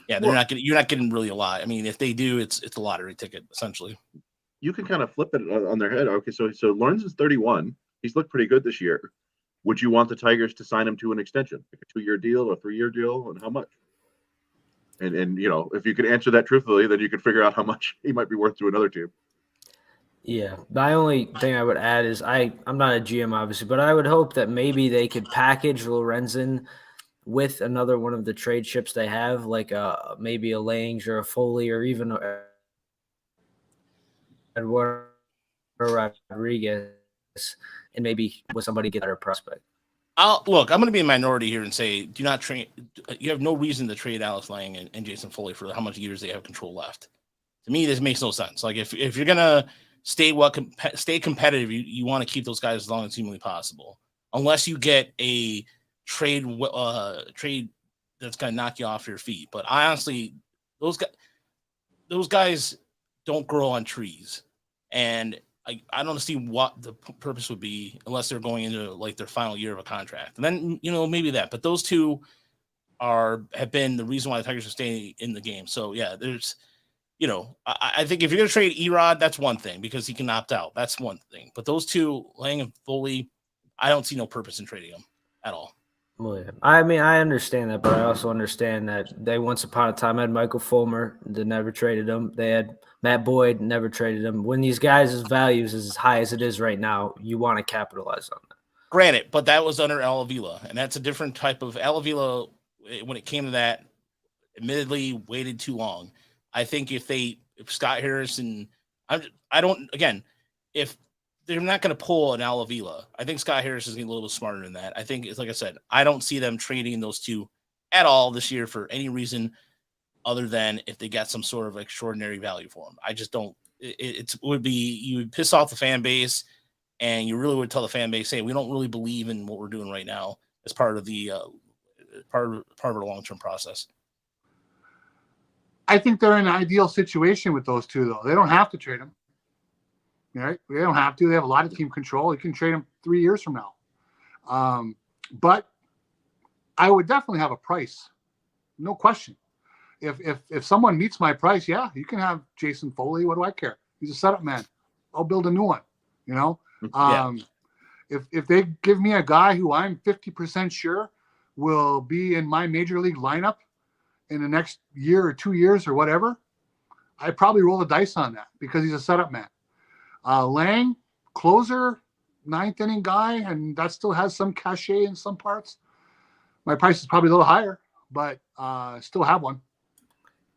yeah, you're not getting really a lot. I mean, if they do, it's a lottery ticket essentially. You can kind of flip it on their head. Okay, so Lorenzen's 31. He's looked pretty good this year. Would you want the Tigers to sign him to an extension, like a 2-year deal or a 3-year deal, and how much? And if you could answer that truthfully, then you could figure out how much he might be worth to another team. Yeah, the only thing I would add is I'm not a GM, obviously, but I would hope that maybe they could package Lorenzen with another one of the trade chips they have, like maybe a Lange or a Foley or even Eduardo Rodriguez, and maybe with somebody get a better prospect. I'm going to be a minority here and say, do not trade. You have no reason to trade Alex Lange and Jason Foley for how much years they have control left. To me, this makes no sense. Like if you're gonna stay competitive, you want to keep those guys as long as humanly possible, unless you get a trade that's gonna knock you off your feet. But I honestly, those guys don't grow on trees, and I don't see what the purpose would be unless they're going into like their final year of a contract. And then, maybe that, but those two have been the reason why the Tigers are staying in the game. So yeah, there's, I think if you're going to trade Erod, that's one thing because he can opt out. That's one thing. But those two, Lange and Foley, I don't see no purpose in trading them at all. Well, yeah. I mean, I understand that, but I also understand that they once upon a time had Michael Fulmer. They never traded him. They had Matt Boyd, never traded him. When these guys' values is as high as it is right now, you want to capitalize on that. Granted, but that was under Al Avila, and that's a different type of Al Avila. When it came to that, admittedly, waited too long. I think if Scott Harris and if they're not going to pull an Al Avila, I think Scott Harris is getting a little bit smarter than that. I think it's like I said, I don't see them trading those two at all this year for any reason other than if they got some sort of extraordinary value for them. I just don't. It would be, you would piss off the fan base, and you really would tell the fan base, hey, we don't really believe in what we're doing right now as part of the part of our long-term process. I think they're in an ideal situation with those two, though. They don't have to trade them. Right? They don't have to. They have a lot of team control. You can trade them 3 years from now. But I would definitely have a price, no question. If someone meets my price, yeah, you can have Jason Foley. What do I care? He's a setup man. I'll build a new one. You know, if they give me a guy who I'm 50% sure will be in my major league lineup in the next year or 2 years or whatever, I probably roll the dice on that because he's a setup man. Lang, closer, 9th inning guy, and that still has some cachet in some parts. My price is probably a little higher, but still have one.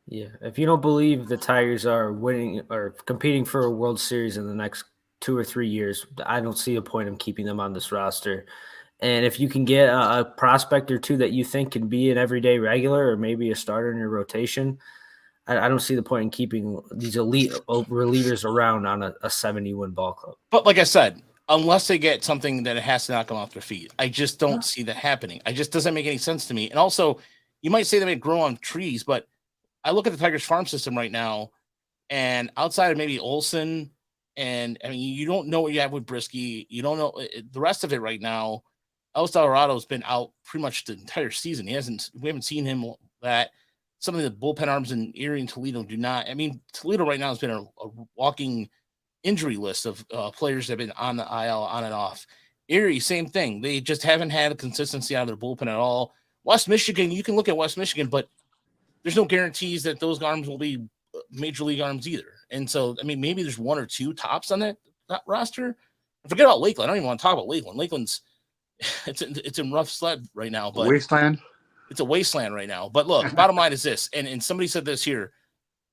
Yeah, if you don't believe the Tigers are winning or competing for a World Series in the next 2 or 3 years, I don't see a point in keeping them on this roster. And if you can get a prospect or two that you think can be an everyday regular or maybe a starter in your rotation, I don't see the point in keeping these elite relievers around on a 70-win ball club. But like I said, unless they get something that has to knock them off their feet, I just don't see that happening. It just doesn't make any sense to me. And also, you might say they may grow on trees, but I look at the Tigers farm system right now, and outside of maybe Olsen, and I mean, you don't know what you have with Brisky. You don't know the rest of it right now. El Delado's been out pretty much the entire season. We haven't seen him that. Some of the bullpen arms in Erie and Toledo do not. I mean, Toledo right now has been a walking injury list of players that have been on the IL on and off. Erie, same thing. They just haven't had a consistency out of their bullpen at all. West Michigan, you can look at West Michigan, but there's no guarantees that those arms will be major league arms either. And so, I mean, maybe there's one or two tops on that roster. Forget about Lakeland. I don't even want to talk about Lakeland. Lakeland's it's in rough sled right now, but Wasteland. It's a wasteland right now. But look, bottom line is this, and somebody said this here.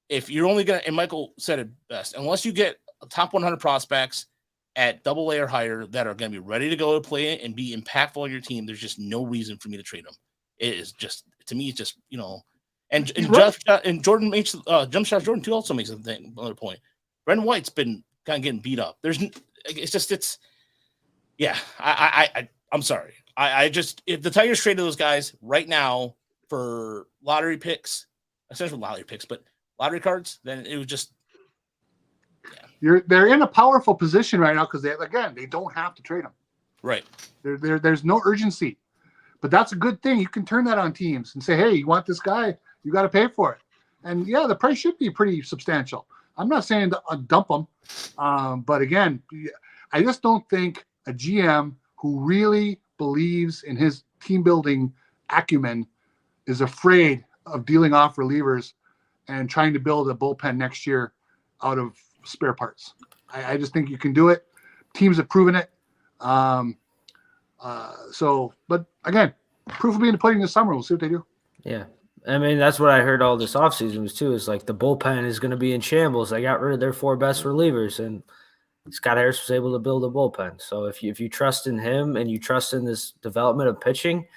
If you're only going to, and Michael said it best, unless you get top 100 prospects at AA or higher that are going to be ready to go to play and be impactful on your team, there's just no reason for me to trade them. It is just, to me, it's just, you know, and Jordan makes, jump shot Jordan too also makes another point. Brendan White's been kind of getting beat up. I'm sorry. I just, if the Tigers traded those guys right now for lottery picks, essentially lottery picks, but lottery cards, then it would just, they're in a powerful position right now because they don't have to trade them. Right. There's no urgency, but that's a good thing. You can turn that on teams and say, hey, you want this guy, you got to pay for it. And yeah, the price should be pretty substantial. I'm not saying to dump them, but again, I just don't think a GM who really believes in his team building acumen is afraid of dealing off relievers and trying to build a bullpen next year out of spare parts. I just think you can do it. Teams have proven it. But again, proof will be in the pudding this summer. We'll see what they do. Yeah. I mean, that's what I heard all this offseason was too, is like the bullpen is going to be in shambles. They got rid of their 4 best relievers, and Scott Harris was able to build a bullpen. So if you trust in him and you trust in this development of pitching,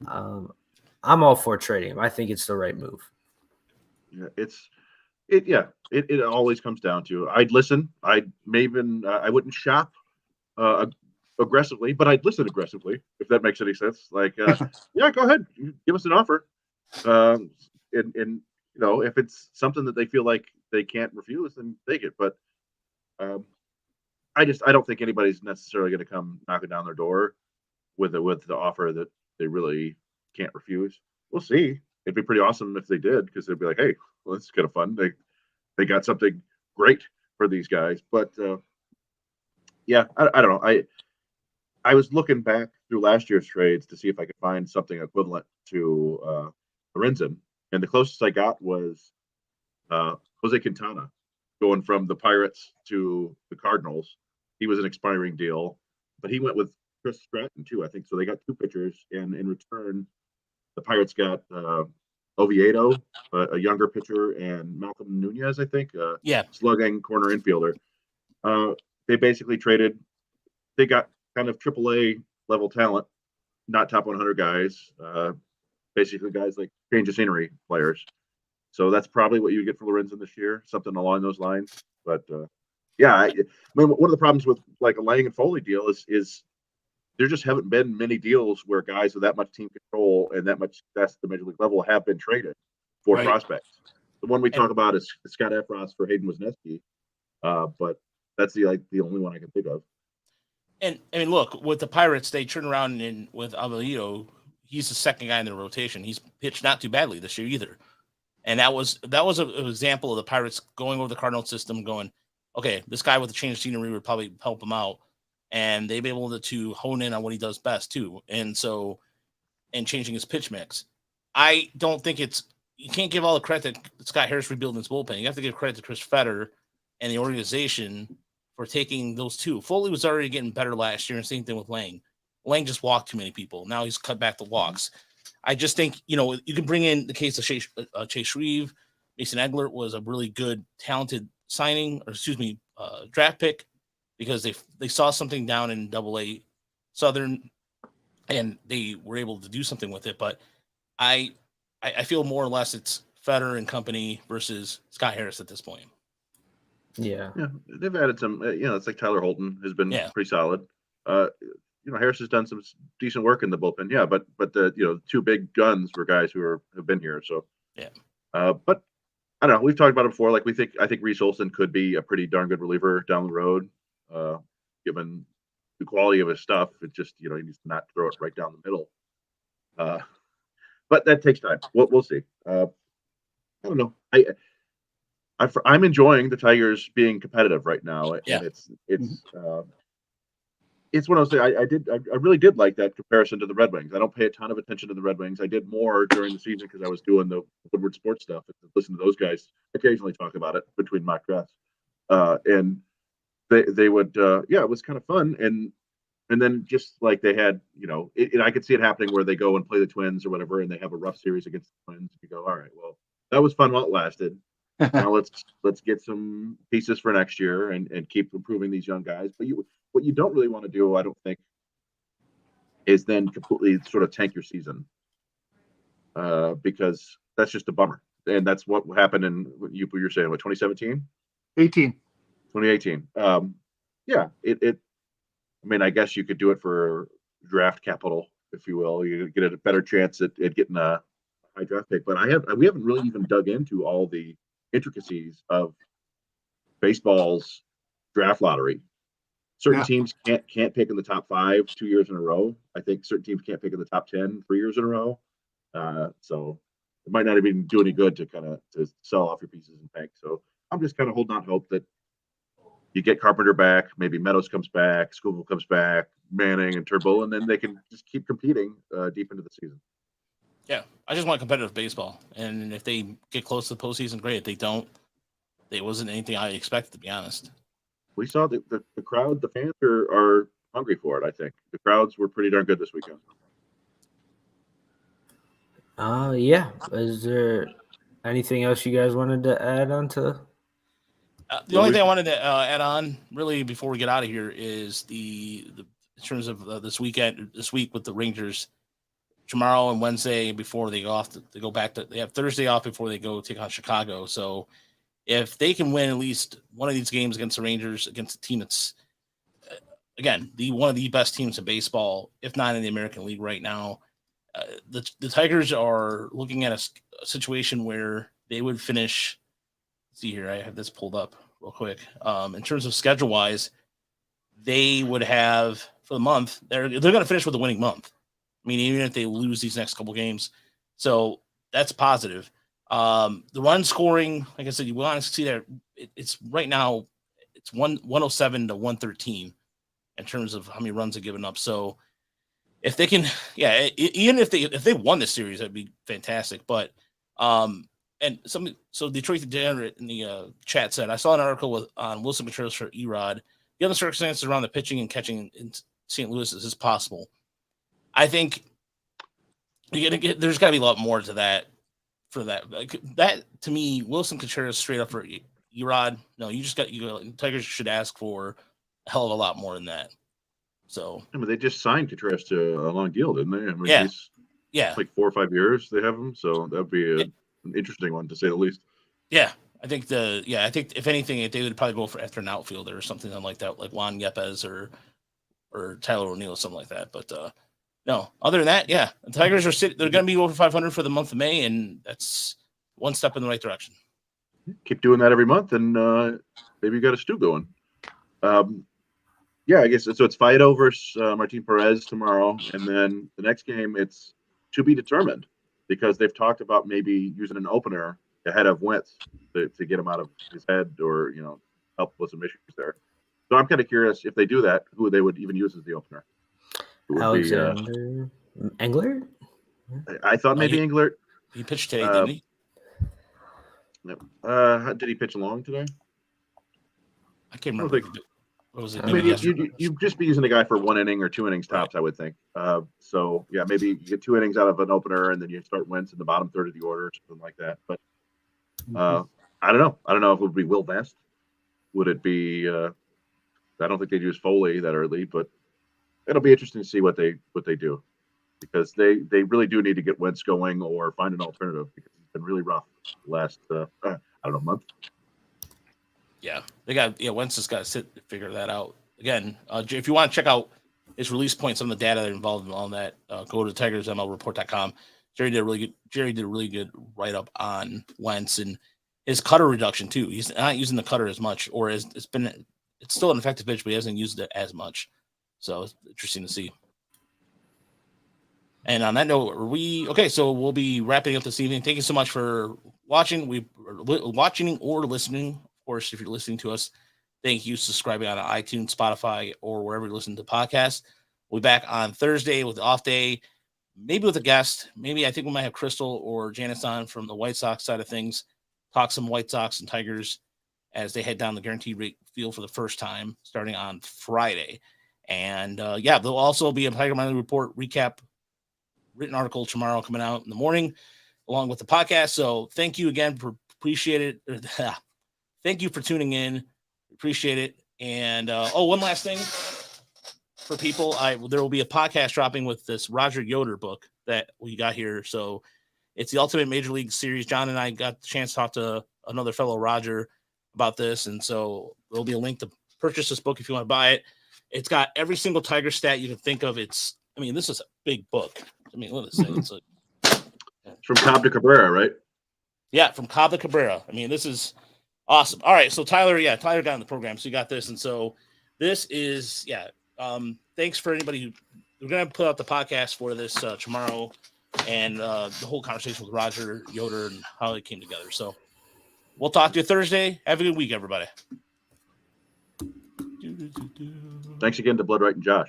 I'm all for trading him. I think it's the right move. Yeah, it always comes down to, I'd listen. I wouldn't shop aggressively, but I'd listen aggressively, if that makes any sense. Like, yeah, go ahead, give us an offer. And you know, if it's something that they feel like they can't refuse, then take it. But I don't think anybody's necessarily going to come knocking down their door with the offer that they really can't refuse. We'll see. It'd be pretty awesome if they did, because they'd be like, hey, well, this is kind of fun. They got something great for these guys. But yeah, I don't know. I was looking back through last year's trades to see if I could find something equivalent to Lorenzen, and the closest I got was Jose Quintana going from the Pirates to the Cardinals. He was an expiring deal, but he went with Chris Stratton too, I think. So they got 2 pitchers, and in return, the Pirates got Oviedo, a younger pitcher, and Malcolm Nunez, I think, slugging corner infielder. they basically traded. They got kind of AAA level talent, not top 100 guys. Basically, guys like change of scenery players. So that's probably what you get for Lorenzen this year, something along those lines. But I mean, one of the problems with like a Lang and Foley deal is there just haven't been many deals where guys with that much team control and that much success at the major league level have been traded for prospects. The one we talk about is Scott Efros for Hayden Wesneski, but that's the only one I can think of. And I mean, look, with the Pirates, they turn around and with Avelino, he's the second guy in their rotation. He's pitched not too badly this year either. And that was an example of the Pirates going over the Cardinal system, going, okay, this guy with the change of scenery would probably help him out. And they've been able to hone in on what he does best too. And changing his pitch mix. I don't think you can't give all the credit to Scott Harris rebuilding his bullpen. You have to give credit to Chris Fetter and the organization for taking those two. Foley was already getting better last year, and same thing with Lang. Lang just walked too many people. Now he's cut back the walks. I just think, you can bring in the case of Chase Shreve. Mason Eglert was a really good, talented draft pick, because they saw something down in Double-A Southern, and they were able to do something with it. But I feel more or less it's Fetter and company versus Scott Harris at this point. Yeah, they've added some. It's like Tyler Holton has been pretty solid. Harris has done some decent work in the bullpen. Yeah, but the two big guns were guys who have been here. So but I don't know. We've talked about it before. Like I think Reese Olson could be a pretty darn good reliever down the road, given the quality of his stuff. It just he needs to not throw it right down the middle. But that takes time. We'll see. I don't know. I'm enjoying the Tigers being competitive right now, and it's one of those things. I really did like that comparison to the Red Wings. I don't pay a ton of attention to the Red Wings. I did more during the season because I was doing the Woodward Sports stuff and listen to those guys occasionally talk about it between mock drafts, and they would it was kind of fun, and then just like they had I could see it happening where they go and play the Twins or whatever, and they have a rough series against the Twins. You go, all right, well, that was fun while it lasted. Now let's get some pieces for next year and keep improving these young guys. But what you don't really want to do, I don't think, is then completely sort of tank your season, because that's just a bummer. And that's what happened in what you're saying, 2017? 2018. It I mean, I guess you could do it for draft capital, if you will. You get a better chance at getting a high draft pick. But we haven't really even dug into all the intricacies of baseball's draft lottery. Certain teams can't pick in the top 5 2 years in a row. I think certain teams can't pick in the top 10 3 years in a row. So it might not even do any good to sell off your pieces in bank. So I'm just kind of holding out hope that you get Carpenter back, maybe Meadows comes back, Scoville comes back, Manning and Turnbull, and then they can just keep competing deep into the season. Yeah, I just want competitive baseball, and if they get close to the postseason, great. If they don't, it wasn't anything I expected, to be honest. We saw the crowd, the fans are hungry for it. I think the crowds were pretty darn good this weekend. Is there anything else you guys wanted to add on to? The only thing I wanted to add on, really, before we get out of here, is the in terms of this week with the Rangers. Tomorrow and Wednesday before they go off, they have Thursday off before they go take on Chicago. So if they can win at least one of these games against the Rangers, against a team that's, again, one of the best teams in baseball, if not in the American League right now, the Tigers are looking at a situation where they would finish. See here, I have this pulled up real quick. In terms of schedule wise, they would have for the month, they're going to finish with a winning month. I mean, even if they lose these next couple games. So that's positive. The run scoring, like I said, you want to see that it's right now, it's 107 to 113 in terms of how many runs are given up. So if they can, even if they won this series, that'd be fantastic. But, so Detroit Degenerate in the chat said, I saw an article on Wilson Contreras for Erod. The other circumstances around the pitching and catching in St. Louis is possible. I think there's got to be a lot more to that. For that to me, Wilson Contreras straight up for Erod. No, Tigers should ask for hell of a lot more than that. So I mean, they just signed Contreras to a long deal, didn't they? I mean, yeah, he's yeah, like 4 or 5 years they have him, so that'd be an interesting one to say the least. yeah. I think if anything, they would probably go for after an outfielder or something like that, like Juan Yepes or Tyler O'Neill or something like that. But no, other than that, yeah, the Tigers they're going to be over 500 for the month of May, and that's one step in the right direction. Keep doing that every month, and maybe you got a stew going. Yeah, I guess so. It's Fido versus Martin Perez tomorrow, and then the next game it's to be determined because they've talked about maybe using an opener ahead of Wentz to get him out of his head or help with some issues there. So I'm kind of curious if they do that, who they would even use as the opener. It would Alexander Engler? I thought maybe Englert. He pitched today, didn't he? Did he pitch long today? I can't remember. What was it? I mean, you'd just be using a guy for 1 inning or 2 innings tops, right. I would think. So, yeah, maybe you get 2 innings out of an opener and then you start Wentz in the bottom third of the order or something like that. But I don't know. I don't know if it would be Will Vest. Would it be I don't think they'd use Foley that early, but it'll be interesting to see what they do because they really do need to get Wentz going or find an alternative because it's been really rough the last month. Yeah, they got Wentz has got to sit and figure that out. Again, if you want to check out his release points, some of the data that are involved in all that, go to TigersMLReport.com. Jerry did a really good write up on Wentz and his cutter reduction too. He's not using the cutter as much, or it's still an effective pitch, but he hasn't used it as much. So it's interesting to see. And on that note, so we'll be wrapping up this evening. Thank you so much for watching. Watching or listening. Of course, if you're listening to us, thank you. Subscribing on iTunes, Spotify, or wherever you listen to podcasts. We'll be back on Thursday with the off day, maybe with a guest. Maybe I think we might have Crystal or Janice on from the White Sox side of things. Talk some White Sox and Tigers as they head down the guaranteed rate field for the first time starting on Friday. And there'll also be a Tiger Monthly Report recap written article tomorrow coming out in the morning along with the podcast. So thank you again appreciate it. Thank you for tuning in. Appreciate it. And one last thing for people, there will be a podcast dropping with this Roger Yoder book that we got here. So it's the Ultimate Major League Series. John and I got the chance to talk to another fellow Roger about this, and so there'll be a link to purchase this book if you want to buy it. It's got every single Tiger stat you can think of. This is a big book. I mean, what is it? It's from Cobb to Cabrera, right? Yeah, from Cobb to Cabrera. I mean, this is awesome. All right, so Tyler got in the program, so you got this, and so this is thanks for anybody we're gonna put out the podcast for this tomorrow, and the whole conversation with Roger Yoder and how it came together. So we'll talk to you Thursday. Have a good week, everybody. Thanks again to Blood Right and Josh.